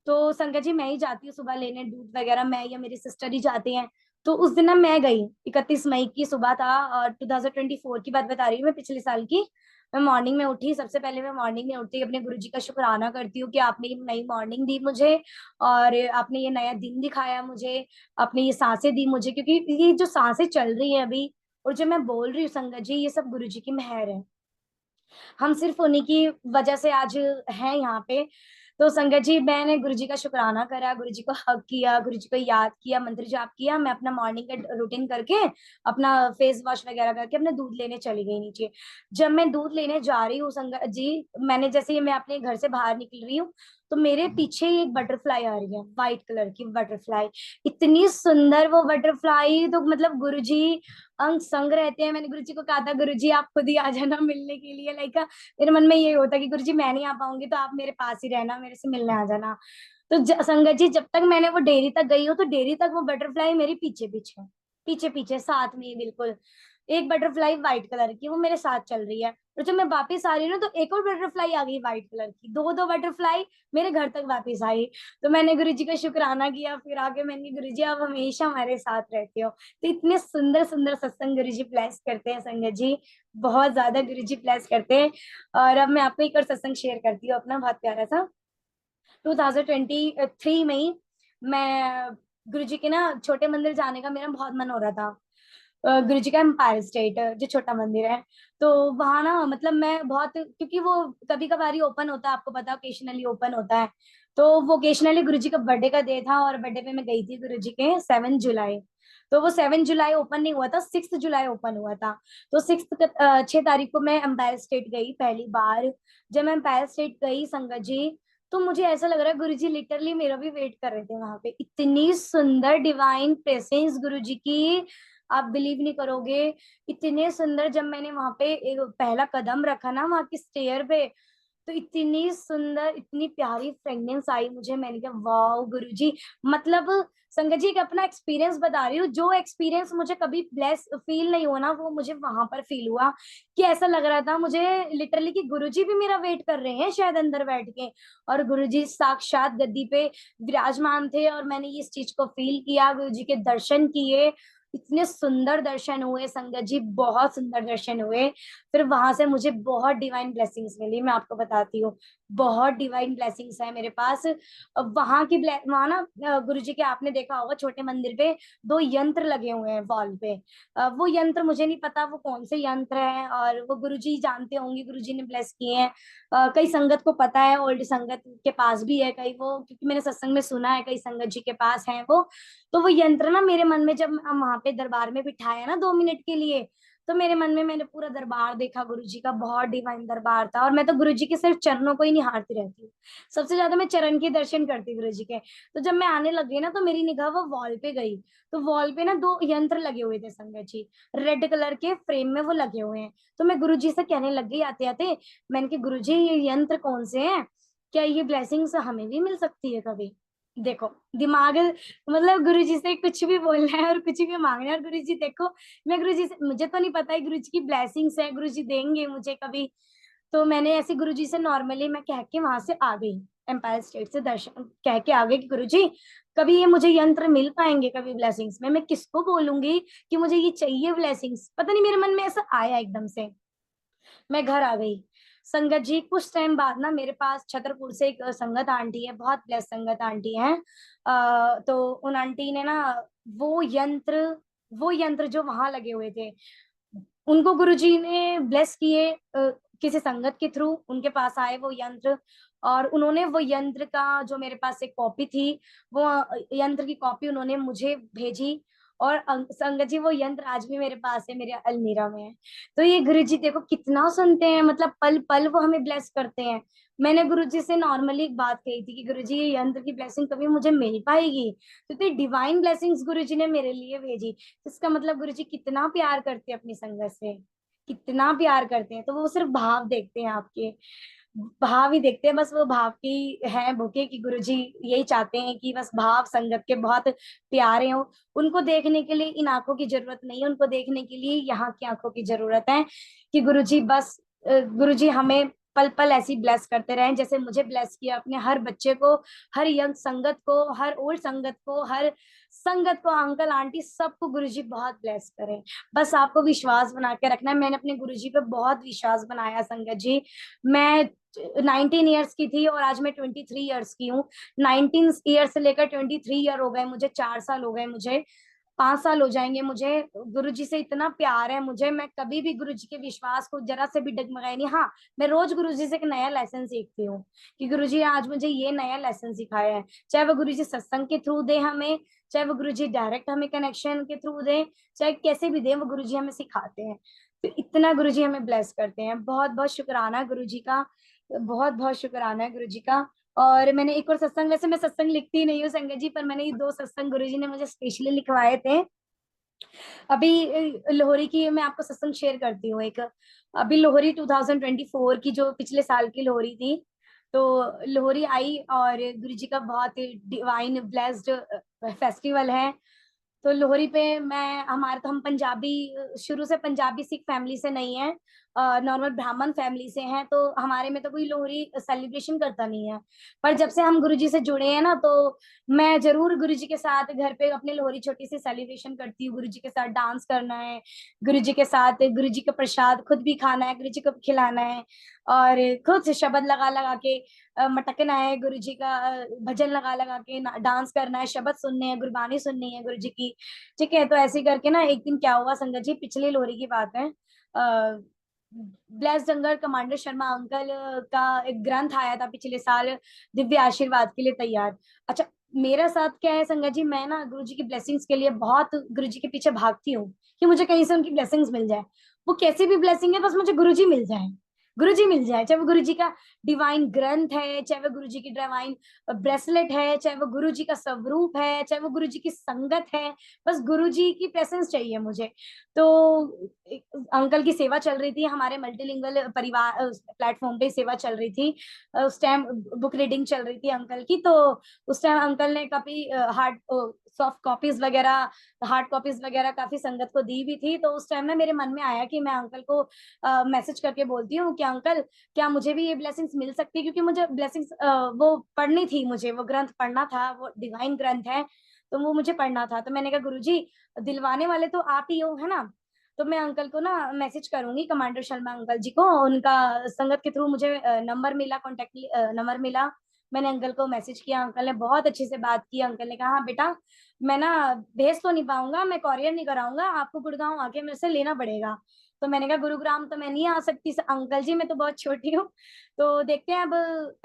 तो संगत जी मैं ही जाती हूँ सुबह लेने दूध वगैरह, मैं या मेरी सिस्टर ही जाते हैं। तो उस दिन ना मैं गई, 31 मई की सुबह था, और 2024 की बात बता रही हूँ मैं, पिछले साल की। मैं मॉर्निंग में उठी, सबसे पहले मैं मॉर्निंग में उठती अपने गुरुजी का शुक्राना करती हूँ कि आपने ये नई मॉर्निंग दी मुझे, और आपने ये नया दिन दिखाया मुझे, आपने ये सांसें दी मुझे, क्योंकि ये जो सांसें चल रही है अभी और जो मैं बोल रही हूँ संगत जी, ये सब गुरुजी की मेहर है। हम सिर्फ उन्हीं की वजह से आज हैं यहाँ पे। तो संगत जी मैंने गुरुजी का शुक्राना करा, गुरुजी को हक किया, गुरुजी को याद किया, मंत्र जाप किया, मैं अपना मॉर्निंग का रूटीन करके, अपना फेस वॉश वगैरह करके अपने दूध लेने चली गई नीचे। जब मैं दूध लेने जा रही हूँ संगत जी, मैंने जैसे ही मैं अपने घर से बाहर निकल रही हूँ, तो मेरे पीछे ही एक बटरफ्लाई आ रही है, व्हाइट कलर की बटरफ्लाई, इतनी सुंदर वो बटरफ्लाई। तो मतलब गुरुजी अंग संग रहते हैं। मैंने गुरुजी को कहा था, गुरुजी आप खुद ही आ जाना मिलने के लिए, लाइक मेरे मन में ये होता कि गुरुजी मैं नहीं आ पाऊंगी तो आप मेरे पास ही रहना, मेरे से मिलने आ जाना। तो संगत जी जब तक मैंने वो डेयरी तक गई हूँ तो डेयरी तक वो बटरफ्लाई मेरे पीछे पीछे पीछे पीछे साथ में ही बिल्कुल। एक बटरफ्लाई व्हाइट कलर की वो मेरे साथ चल रही है, और जब मैं वापस आ रही हूँ तो एक और बटरफ्लाई आ गई व्हाइट कलर की, दो दो बटरफ्लाई मेरे घर तक वापस आई। तो मैंने गुरु जी का शुक्राना किया, फिर आके मैंने गुरु जी आप हमेशा हमारे साथ रहते हो। तो इतने सुंदर सुंदर सत्संग गुरु जी ब्लेस करते हैं संगत जी, बहुत ज्यादा गुरु जी ब्लेस करते हैं। और अब मैं आपको एक और सत्संग शेयर करती हूँ अपना, बहुत प्यारा सा। 2023 में ही मैं गुरुजी के ना छोटे मंदिर जाने का मेरा बहुत मन हो रहा था। गुरुजी का एम्पायर स्टेट जो छोटा मंदिर है, तो वहां ना मतलब मैं बहुत, क्योंकि वो कभी कभार ओपन होता है, आपको पता है ओकेशनली ओपन होता है। तो वो ओकेशनली गुरुजी का बर्थडे का डे था और बर्थडे पे मैं गई थी गुरुजी के 7 जुलाई। तो वो 7 जुलाई ओपन नहीं हुआ था, 6 जुलाई ओपन हुआ था। तो 6 तारीख को मैं एम्पायर स्टेट गई पहली बार। जब मैं एम्पायर स्टेट गई संगत जी, तो मुझे ऐसा लग रहा है गुरुजी लिटरली मेरा भी वेट कर रहे थे वहां पे। इतनी सुंदर डिवाइन प्रेजेंस गुरुजी की, आप बिलीव नहीं करोगे। इतने सुंदर, जब मैंने वहां पे एक पहला कदम रखा ना वहां की स्टेयर पे, तो इतनी सुंदर इतनी प्यारी फ्रेग्रेंस आई मुझे। मैंने कहा वाह गुरुजी, मतलब संगत जी एक अपना एक्सपीरियंस बता रही हूँ, जो एक्सपीरियंस मुझे कभी ब्लेस फील नहीं हुआ ना, वो मुझे वहां पर फील हुआ। कि ऐसा लग रहा था मुझे लिटरली कि गुरुजी भी मेरा वेट कर रहे हैं शायद अंदर बैठ के, और गुरुजी साक्षात गद्दी पे विराजमान थे। और मैंने इस चीज को फील किया, गुरुजी के दर्शन किए, इतने सुंदर दर्शन हुए संगत जी, बहुत सुंदर दर्शन हुए। फिर वहां से मुझे बहुत डिवाइन ब्लेसिंग्स मिली, मैं आपको बताती हूँ, बहुत डिवाइन ब्लेसिंग्स है मेरे पास। वहां की वहां ना गुरुजी के, आपने देखा होगा छोटे मंदिर पे 2 यंत्र लगे हुए हैं वॉल पे। वो यंत्र मुझे नहीं पता वो कौन से यंत्र हैं, और वो गुरुजी जानते होंगे, गुरुजी ने ब्लेस किए हैं। कई संगत को पता है, ओल्ड संगत के पास भी है कई, वो क्योंकि मैंने सत्संग में सुना है कई संगत जी के पास है वो। तो वो यंत्र ना मेरे मन में, जब हम वहां पे दरबार में बिठाया ना 2 मिनट के लिए, तो मेरे मन में मैंने पूरा दरबार देखा गुरुजी का, बहुत डिवाइन दरबार था। और मैं तो गुरुजी के सिर्फ चरणों को ही निहारती रहती हूँ, सबसे ज्यादा मैं चरण के दर्शन करती गुरुजी के। तो जब मैं आने लगी ना, तो मेरी निगाह वो वॉल पे गई। तो वॉल पे ना 2 यंत्र लगे हुए थे संगत जी, रेड कलर के फ्रेम में वो लगे हुए हैं। तो मैं गुरुजी से कहने लग गई आते आते, मैंने कहा गुरुजी ये यंत्र कौन से हैं, क्या ये ब्लेसिंग्स हमें भी मिल सकती है कभी। देखो दिमाग, मतलब गुरुजी से कुछ भी बोलना है और कुछ भी मांगना है, और गुरुजी देखो, मैं गुरुजी से, मुझे तो नहीं पता है गुरुजी की ब्लेसिंग्स है, गुरुजी देंगे मुझे कभी। तो मैंने ऐसे गुरुजी से नॉर्मली मैं कह के वहां से आ गई, एम्पायर स्टेट से दर्शन कह के आ गई कि गुरुजी कभी ये मुझे यंत्र मिल पाएंगे कभी ब्लेसिंग्स में, मैं किसको बोलूंगी कि मुझे ये चाहिए ब्लेसिंग्स, पता नहीं मेरे मन में ऐसा आया एकदम से। मैं घर आ गई संगत जी। कुछ टाइम बाद ना मेरे पास छतरपुर से एक संगत आंटी है, बहुत ब्लेस संगत आंटी है। तो उन आंटी ने ना वो यंत्र वो यंत्र जो वहां लगे हुए थे, उनको गुरुजी ने ब्लेस किए, किसी संगत के थ्रू उनके पास आए वो यंत्र। और उन्होंने वो यंत्र का जो मेरे पास एक कॉपी थी, वो यंत्र की कॉपी उन्होंने मुझे भेजी। और संगत जी वो यंत्र आज भी मेरे पास है, मेरे अलमीरा में है। तो ये गुरुजी देखो कितना सुनते हैं, मतलब पल पल वो हमें ब्लेस करते हैं। मैंने गुरुजी से नॉर्मली एक बात कही थी कि गुरुजी ये यंत्र की ब्लेसिंग कभी मुझे मिल पाएगी, तो डिवाइन ब्लेसिंग्स गुरुजी ने मेरे लिए भेजी। इसका मतलब गुरुजी कितना प्यार करते हैं अपनी संगत से, कितना प्यार करते हैं। तो वो सिर्फ भाव देखते हैं, आपके भाव ही देखते हैं, बस वो भाव की है भूखे कि गुरुजी यही चाहते हैं कि बस भाव संगत के बहुत प्यारे हो। उनको देखने के लिए इन आंखों की जरूरत नहीं है, उनको देखने के लिए यहाँ की आंखों की जरूरत है कि गुरुजी बस गुरुजी हमें पल पल ऐसी ब्लेस करते रहें, जैसे मुझे ब्लेस किया अपने हर बच्चे को, हर यंग संगत को, हर ओल्ड संगत को, हर संगत को, अंकल आंटी सबको गुरुजी बहुत ब्लेस करें। बस आपको विश्वास बना के रखना है। मैंने अपने गुरुजी पे बहुत विश्वास बनाया संगत जी। मैं 19 ईयर्स की थी और आज मैं 23 ईयर्स की हूँ। 19 ईयर से लेकर 23 ईयर हो गए मुझे, 4 साल हो गए मुझे, 5 साल हो जाएंगे मुझे। गुरुजी से इतना प्यार है मुझे, मैं कभी भी गुरुजी के विश्वास को जरा से भी डगमगाई नहीं। हाँ, मैं रोज गुरुजी से एक नया लेसन सीखती हूँ कि गुरुजी आज मुझे ये नया लेसन सिखाया है। चाहे वो गुरुजी सत्संग के थ्रू दे हमें, चाहे वो गुरुजी डायरेक्ट हमें कनेक्शन के थ्रू दे, चाहे कैसे भी दे, वो गुरुजी हमें सिखाते हैं। तो इतना गुरुजी हमें ब्लेस करते हैं। बहुत बहुत शुक्राना गुरुजी का, बहुत बहुत शुक्राना है गुरुजी का। और मैंने एक और सत्संग, वैसे मैं सत्संग लिखती नहीं हूँ संगत जी, पर मैंने ये 2 सत्संग गुरुजी ने मुझे स्पेशली लिखवाए थे। अभी लोहरी की मैं आपको सत्संग शेयर करती हूँ एक। अभी लोहरी 2024 की जो पिछले साल की लोहरी थी, तो लोहरी आई और गुरुजी का बहुत डिवाइन ब्लेस्ड फेस्टिवल है। तो लोहरी पे हम पंजाबी, शुरू से पंजाबी सिख फैमिली से नहीं है, नॉर्मल ब्राह्मण फैमिली से हैं, तो हमारे में तो कोई लोहरी सेलिब्रेशन करता नहीं है। पर जब से हम गुरुजी से जुड़े हैं ना, तो मैं जरूर गुरुजी के साथ घर पे अपने लोहरी छोटी सी सेलिब्रेशन करती हूँ। गुरुजी के साथ डांस करना है, गुरुजी के साथ गुरुजी का प्रसाद खुद भी खाना है, गुरुजी को भी खिलाना है, और खुद से शब्द लगा लगा के मटकना है, गुरुजी का भजन लगा लगा के डांस करना है, शब्द सुनने हैं, गुरबानी सुननी है गुरुजी की। ठीक है, तो ऐसे ही करके ना एक दिन क्या हुआ संगत जी, पिछले लोहरी की बात है, ब्लेस जंगल कमांडर शर्मा अंकल का एक ग्रंथ आया था पिछले साल, दिव्य आशीर्वाद के लिए तैयार। अच्छा, मेरा साथ क्या है संगत जी, मैं ना गुरुजी की ब्लेसिंग्स के लिए बहुत गुरुजी के पीछे भागती हूँ कि मुझे कहीं से उनकी ब्लेसिंग्स मिल जाए। वो कैसी भी ब्लेसिंग है, बस मुझे गुरुजी मिल जाए, गुरुजी मिल जाए, चाहे वो गुरुजी का डिवाइन ग्रंथ है, चाहे वो गुरुजी की डिवाइन ब्रेसलेट है, चाहे वो गुरुजी का स्वरूप है, चाहे वो गुरुजी की संगत है, बस गुरुजी की प्रेजेंस चाहिए मुझे। तो अंकल की सेवा चल रही थी, हमारे मल्टीलिंगुअल परिवार प्लेटफॉर्म पे सेवा चल रही थी, उस टाइम बुक रीडिंग चल रही थी अंकल की। तो उस टाइम अंकल ने काफी हार्ड सॉफ्ट कॉपीज वगैरह, हार्ड कॉपीज वगैरह काफी संगत को दी भी थी। तो उस टाइम ना मेरे मन में आया कि मैं अंकल को मैसेज करके बोलती हूँ कि अंकल, क्या मुझे भी ये ब्लेसिंग्स मिल सकती है, क्योंकि मुझे ब्लेसिंग्स वो पढ़नी थी, मुझे वो ग्रंथ पढ़ना था, वो डिवाइन ग्रंथ है, तो वो मुझे पढ़ना था। तो मैंने कहा गुरुजी, दिलवाने वाले तो आप ही हो, है ना। तो मैं अंकल को ना मैसेज करूंगी, कमांडर शर्मा अंकल जी को, उनका संगत के थ्रू मुझे नंबर मिला, कॉन्टेक्ट नंबर मिला। मैंने अंकल को मैसेज किया, अंकल ने बहुत अच्छे से बात की। अंकल ने कहा हाँ बेटा, मैं ना भेज तो नहीं पाऊंगा, मैं कॉरियर नहीं कराऊंगा, आपको गुड़गांव आके मेरे से लेना पड़ेगा। तो मैंने कहा गुरुग्राम तो मैं नहीं आ सकती अंकल जी, मैं तो बहुत छोटी हूँ। तो देखते हैं, अब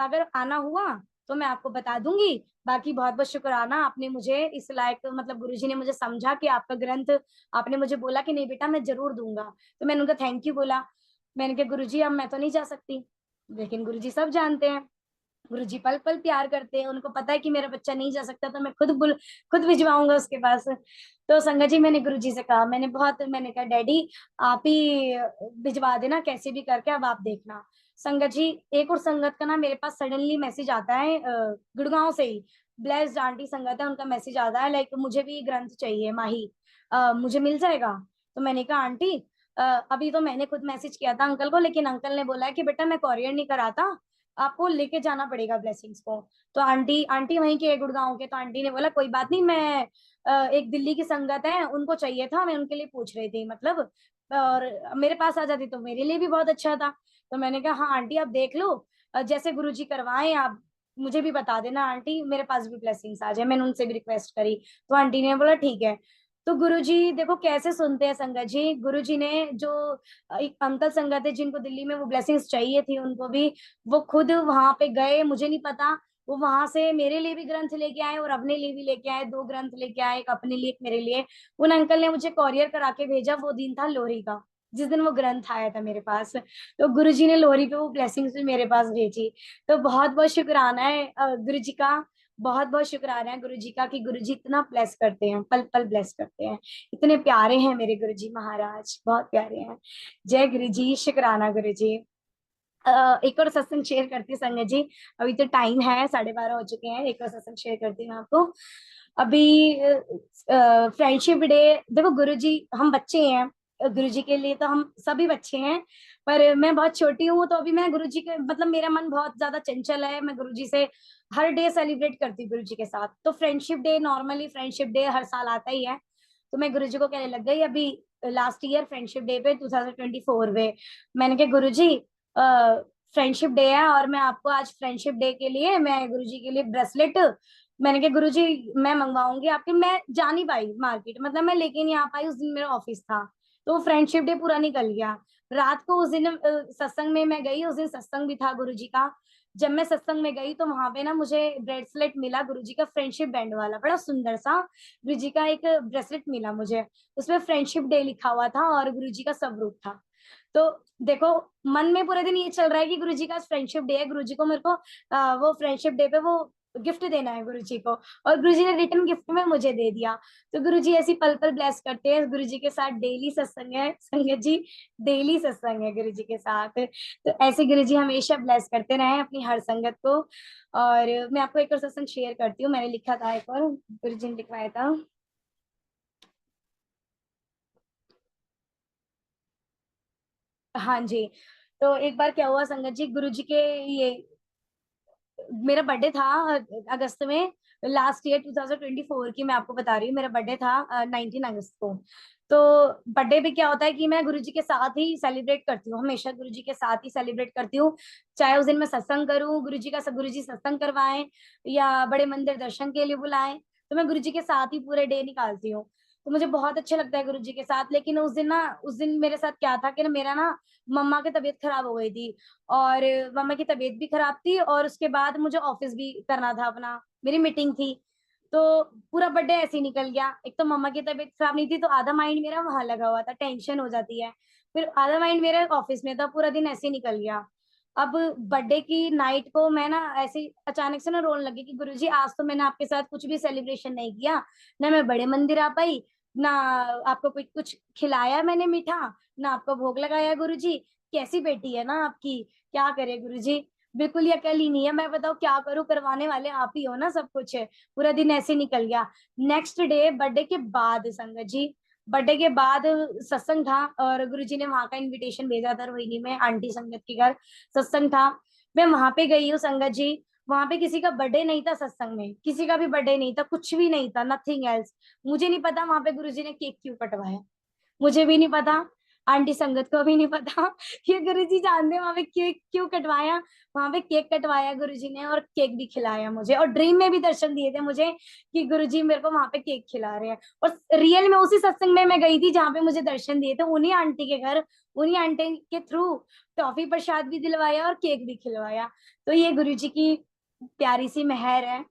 अगर आना हुआ तो मैं आपको बता दूंगी। बाकी बहुत बहुत शुक्राना, आपने मुझे इस लायक, मतलब गुरुजी ने मुझे समझा कि आपका ग्रंथ, आपने मुझे बोला कि नहीं बेटा मैं जरूर दूंगा। तो मैंने उनका थैंक यू बोला। मैंने कहा गुरुजी अब मैं तो नहीं जा सकती, लेकिन गुरुजी सब जानते हैं, गुरुजी पल पल प्यार करते हैं, उनको पता है कि मेरा बच्चा नहीं जा सकता, तो मैं खुद भिजवाऊंगा उसके पास। तो संगत जी मैंने गुरुजी से कहा, मैंने कहा डैडी आप ही भिजवा देना कैसे भी करके, अब आप देखना। संगत जी, एक और संगत का ना मेरे पास सडनली मैसेज आता है, गुड़गांव से ही, ब्लेस्ड आंटी संगत है, उनका मैसेज आता है, लाइक मुझे भी ग्रंथ चाहिए माही, मुझे मिल जाएगा। तो मैंने कहा आंटी, अभी तो मैंने खुद मैसेज किया था अंकल को, लेकिन अंकल ने बोला है कि बेटा मैं कॉरियर नहीं कराता, आपको लेके जाना पड़ेगा ब्लेसिंग्स को। तो आंटी आंटी वहीं के गुड़गांव के, तो आंटी ने बोला कोई बात नहीं, मैं एक दिल्ली की संगत है, उनको चाहिए था, मैं उनके लिए पूछ रही थी, मतलब और मेरे पास आ जाती तो मेरे लिए भी बहुत अच्छा था। तो मैंने कहा हाँ आंटी आप देख लो, जैसे गुरुजी करवाएं आप मुझे भी बता देना आंटी, मेरे पास भी ब्लेसिंग्स आ जाए। मैंने उनसे भी रिक्वेस्ट करी, तो आंटी ने बोला ठीक है। तो गुरुजी देखो कैसे सुनते हैं संगत जी, गुरुजी ने जो एक अंकल संगत है जिनको दिल्ली में वो ब्लेसिंग्स चाहिए थी, उनको भी वो खुद वहां पे गए, मुझे नहीं पता, वो वहां से मेरे लिए भी ग्रंथ लेके आए और अपने लिए भी लेके आए, 2 ग्रंथ लेके आए, एक अपने लिए एक मेरे लिए। उन अंकल ने मुझे कॉरियर करा के भेजा, वो दिन था लोहरी का, जिस दिन वो ग्रंथ आया था मेरे पास। तो गुरुजी ने लोहरी पे वो ब्लेसिंग्स भी मेरे पास भेजी। तो बहुत बहुत शुक्राना है गुरुजी का, बहुत बहुत शुक्राना है गुरुजी का कि गुरुजी इतना ब्लेस करते हैं, पल पल ब्लेस करते हैं, इतने प्यारे हैं मेरे गुरुजी महाराज, बहुत प्यारे हैं। जय गुरुजी, शुक्राना गुरुजी। एक और सत्संग शेयर करती हूँ संगत जी, अभी तो टाइम है 12:30 हो चुके हैं, एक और सत्संग शेयर करती हूँ आपको। अभी फ्रेंडशिप डे, देखो गुरुजी हम बच्चे हैं, गुरुजी के लिए तो हम सभी बच्चे हैं, पर मैं बहुत छोटी हूँ, तो अभी मैं गुरुजी के, मतलब मेरा मन बहुत ज्यादा चंचल है, मैं गुरुजी से हर डे सेलिब्रेट करती हूँ गुरुजी के साथ। तो friendship day, normally friendship day हर साल आता ही है, तो मैं गुरुजी को कहने लग गई अभी लास्ट ईयर फ्रेंडशिप डे पे 2024 में, मैंने कहा गुरुजी फ्रेंडशिप डे है और मैं आपको आज फ्रेंडशिप डे के लिए मैं गुरुजी के लिए ब्रेसलेट, मैंने कहा गुरुजी मैं मंगवाऊंगी आपके, मैं जा नहीं पाई मार्केट, मतलब मैं लेके नहीं आ पाई, उस दिन मेरा ऑफिस था, तो फ्रेंडशिप डे पूरा निकल गया। रात को उस दिन सत्संग में मैं गई, उस दिन सत्संग भी था गुरुजी का। जब मैं सत्संग में गई तो वहां पे ना मुझे ब्रेसलेट मिला गुरुजी का, फ्रेंडशिप बैंड वाला, बड़ा सुंदर सा गुरुजी का एक ब्रेसलेट मिला मुझे, उसमें फ्रेंडशिप डे लिखा हुआ था और गुरुजी का स्वरूप था। तो देखो मन में पूरे दिन ये चल रहा है कि गुरुजी का फ्रेंडशिप डे है, गुरुजी को मेरे को वो फ्रेंडशिप डे पे वो गिफ्ट देना है गुरुजी को, और गुरुजी ने रिटर्न गिफ्ट में मुझे दे दिया। तो गुरुजी ऐसी पल पल ब्लेस करते हैं। गुरुजी के साथ डेली सत्संग है संगत जी, डेली सत्संग है गुरुजी के साथ। तो ऐसे गुरुजी हमेशा ब्लेस करते रहे अपनी हर संगत को। और मैं आपको एक और सत्संग शेयर करती हूँ, मैंने लिखा था एक और, गुरुजी ने लिखवाया था। हाँ जी, तो एक बार क्या हुआ संगत जी, गुरुजी के ये मेरा बर्थडे था अगस्त में, लास्ट ईयर 2024 की मैं आपको बता रही हूँ, मेरा बर्थडे था 19 अगस्त को। तो बर्थडे पे क्या होता है कि मैं गुरुजी के साथ ही सेलिब्रेट करती हूँ, हमेशा गुरुजी के साथ ही सेलिब्रेट करती हूँ। चाहे उस दिन मैं सत्संग करूँ, गुरुजी सत्संग करवाएं या बड़े मंदिर दर्शन के लिए बुलाएं, तो मैं गुरुजी के साथ ही पूरे डे निकालती हूँ। तो मुझे बहुत अच्छा लगता है गुरुजी के साथ। लेकिन उस दिन मेरे साथ क्या था कि मेरा ना मम्मा की तबीयत खराब हो गई थी, और मम्मा की तबीयत भी खराब थी, और उसके बाद मुझे ऑफिस भी करना था, अपना मेरी मीटिंग थी। तो पूरा बर्थडे ऐसे ही निकल गया। एक तो मम्मा की तबीयत खराब नहीं थी, तो आधा माइंड मेरा वहां लगा हुआ था, टेंशन हो जाती है, फिर आधा माइंड मेरा ऑफिस में था, पूरा दिन ऐसे ही निकल गया। अब बर्थडे की नाइट को मैं ना ऐसे अचानक से ना रोने लगी कि गुरुजी आज तो मैंने आपके साथ कुछ भी सेलिब्रेशन नहीं किया, ना मैं बड़े मंदिर आ पाई, ना आपको कोई कुछ खिलाया मैंने मीठा, ना आपको भोग लगाया। गुरुजी कैसी बेटी है ना आपकी, क्या करे गुरुजी, बिल्कुल ही अकल ही नहीं है। मैं बताओ क्या करूं, करवाने वाले आप ही हो ना सब कुछ है। पूरा दिन ऐसे निकल गया। नेक्स्ट डे बर्थडे के बाद संगत जी, बर्थडे के बाद सत्संग था, और गुरुजी ने वहां का इनविटेशन भेजा था रोहिणी में आंटी संगत के घर सत्संग था। मैं वहां पे गई हूँ संगत जी, वहां पे किसी का बर्थडे नहीं था, सत्संग में किसी का भी बर्थडे नहीं था, कुछ भी नहीं था, नथिंग एल्स। मुझे नहीं पता वहां पे गुरुजी ने केक क्यों कटवाया, मुझे भी नहीं पता, आंटी संगत को भी नहीं पता। ये गुरुजी जानते हैं वहां पे केक क्यों कटवाया। वहां पे केक कटवाया गुरुजी ने, और केक भी खिलाया मुझे, और ड्रीम में भी दर्शन दिए थे मुझे कि गुरुजी मेरे को वहां पे केक खिला रहे हैं। और रियल में उसी सत्संग में मैं गई थी जहां पे मुझे दर्शन दिए थे, उन्हीं आंटी के घर, उन्हीं आंटी के थ्रू टॉफी प्रसाद भी दिलवाया और केक भी खिलवाया। तो ये गुरुजी की प्यारी सी मेहर है।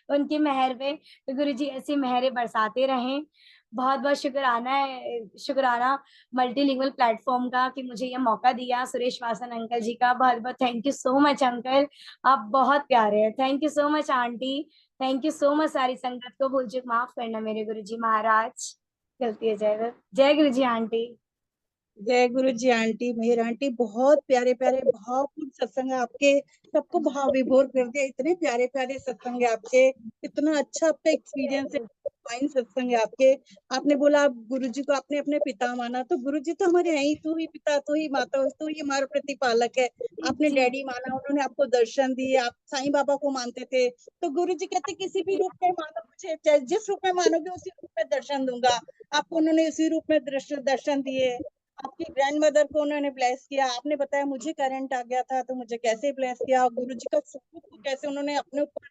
उनकी मेहर पे तो गुरुजी ऐसी मेहरें बरसाते रहें। बहुत बहुत शुक्राना है, शुक्राना मल्टीलिंगुअल प्लेटफॉर्म का कि मुझे ये मौका दिया। सुरेश वासन अंकल जी का बहुत बहुत thank you so much uncle, आप बहुत प्यारे हैं। Thank you so much aunty, thank you so much सारी संगत को। भूल चूक माफ करना मेरे गुरुजी महाराज, गलती है जय जय गुरुजी आंटी। जय गुरु जी आंटी, मेहर आंटी, बहुत प्यारे प्यारे भावपूर्ण सत्संग है आपके, सबको भाव विभोर कर दिया। इतने प्यारे प्यारे सत्संग है आपके, इतना अच्छा आपका एक्सपीरियंस है, फाइन सत्संग है आपके। आपने बोला आप गुरु जी को आपने अपने पिता माना, तो गुरु जी तो हमारे हैं ही, तू ही पिता, तू ही माता, तू ही हमारा प्रतिपालक है। आपने जी डैडी माना, उन्होंने आपको दर्शन दिए, आप साईं बाबा को मानते थे। तो गुरु जी कहते किसी भी रूप में मानो मुझे, चाहे जिस रूप में मानोगे उसी रूप में दर्शन दूंगा। आपको उन्होंने उसी रूप में दर्शन दिए। आपकी ग्रैंड मदर को उन्होंने ब्लेस किया। आपने बताया मुझे करंट आ गया था, तो मुझे कैसे ब्लेस किया, गुरु जी का सबूत को कैसे उन्होंने अपने ऊपर,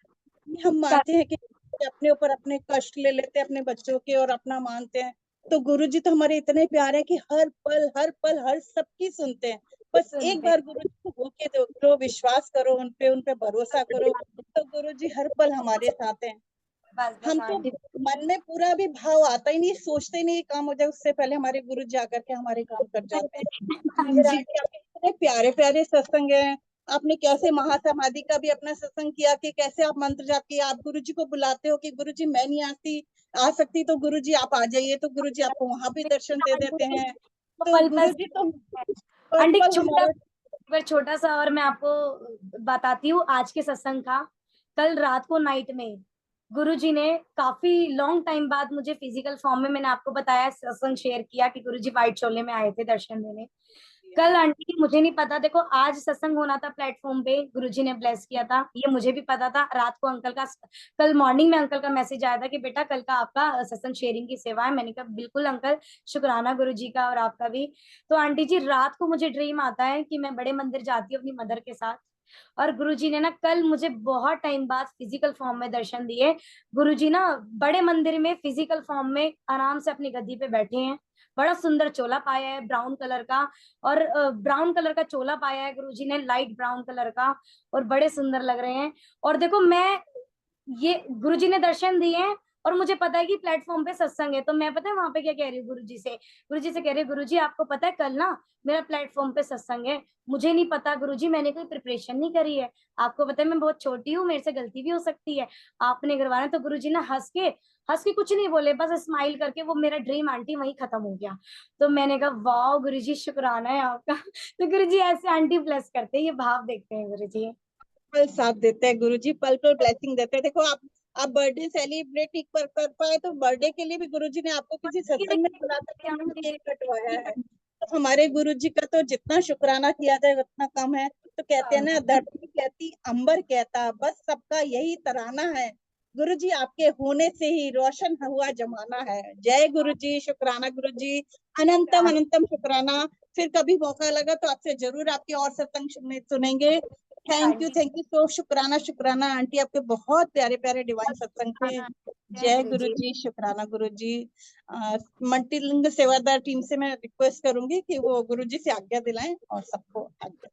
हम मानते हैं कि अपने ऊपर अपने कष्ट ले लेते हैं अपने बच्चों के और अपना मानते हैं। तो गुरु जी तो हमारे इतने प्यारे हैं कि हर पल हर पल हर सबकी सुनते हैं। बस एक सुनते बार गुरु जी को होके देखो, विश्वास करो उन पे भरोसा करो, तो गुरु जी हर पल हमारे साथ हैं। बस बस हम तो आंटी। मन में पूरा भी भाव आता ही नहीं, सोचते नहीं काम हो जाए, उससे पहले हमारे गुरु जी आकर के हमारे काम कर जाते हैं। हाँ मेरे जी, आंटी आपके इतने प्यारे प्यारे सत्संग हैं। आपने कैसे महासमाधि का भी अपना सत्संग किया, कि कैसे आप मंत्र जाप किया, आप गुरु जी को बुलाते हो कि गुरु जी मैं नहीं आ सकती, तो गुरु जी आप आ जाइए, तो गुरु जी आपको वहां भी दर्शन दे देते हैं। तो पल पल गुरु जी तो पल आंटी पल छोटा, हमारे। पर छोटा सा और मैं आपको बताती हूँ आज के सत्संग का। कल रात को नाइट में गुरुजी ने काफी लॉन्ग टाइम बाद मुझे फिजिकल फॉर्म में, मैंने आपको बताया सत्संग शेयर किया कि गुरुजी व्हाइट चोले में आए थे दर्शन देने। कल आंटी मुझे नहीं पता, देखो आज सत्संग होना था प्लेटफॉर्म पे, गुरुजी ने ब्लेस किया था, ये मुझे भी पता था। रात को अंकल का, कल मॉर्निंग में अंकल का मैसेज आया था कि बेटा कल का आपका सत्संग शेयरिंग की सेवा है। मैंने कहा बिल्कुल अंकल, शुक्राना गुरुजी का और आपका भी। तो आंटी जी रात को मुझे ड्रीम आता है कि मैं बड़े मंदिर जाती हूँ अपनी मदर के साथ, और गुरुजी ने ना कल मुझे बहुत टाइम बाद फिजिकल फॉर्म में दर्शन दिए। गुरुजी ना बड़े मंदिर में फिजिकल फॉर्म में आराम से अपनी गद्दी पे बैठे हैं, बड़ा सुंदर चोला पाया है ब्राउन कलर का, और ब्राउन कलर का चोला पाया है गुरुजी ने, लाइट ब्राउन कलर का, और बड़े सुंदर लग रहे हैं। और देखो मैं, ये गुरुजी ने दर्शन दिए हैं, और मुझे पता है कि प्लेटफॉर्म पे सत्संग है, तो मैं पता है वहां पे क्या कह रही हूँ गुरु जी से कह रही हूँ, गुरु जी आपको पता है कल ना मेरा प्लेटफॉर्म पे सत्संग है, मुझे नहीं पता गुरु जी, मैंने कोई प्रिपरेशन नहीं करी है, आपको पता है मैं बहुत छोटी हूँ, मेरे से गलती भी हो सकती है, आपने करवाना। तो गुरु जी ना हंस के कुछ नहीं बोले, बस स्माइल करके वो मेरा ड्रीम आंटी वहीं खत्म हो गया। तो मैंने कहा वाह गुरुजी शुक्राना है आपका। तो गुरुजी ऐसे आंटी ब्लेस करते हैं, ये भाव देखते हैं गुरुजी। पल साथ देते हैं गुरुजी, पल पल ब्लेसिंग देते हैं। देखो आप बर्थडे सेलिब्रेट नहीं कर पाए तो बर्थडे के लिए भी गुरुजी ने आपको किसी सत्संग में बुला करके आपको केक कटवाया है। तो हमारे गुरुजी का तो जितना शुक्राना किया जाए उतना कम है। तो कहते हैं ना, धरती कहती अंबर कहता, बस सबका यही तराना है, गुरुजी आपके होने से ही रोशन हुआ जमाना है। जय गुरुजी, शुक्राना गुरुजी, अनंतम अनंतम शुक्राना। फिर कभी मौका लगा तो आपसे जरूर आपके और सत्संग सुनेंगे। थैंक यू सो, शुक्राना आंटी, आपके बहुत प्यारे प्यारे डिवाइन सत्संग थे। जय गुरुजी, शुक्राना गुरुजी। मल्टीलिंग सेवादार टीम से मैं रिक्वेस्ट करूंगी कि वो गुरुजी से आज्ञा दिलाएं और सबको आज्ञा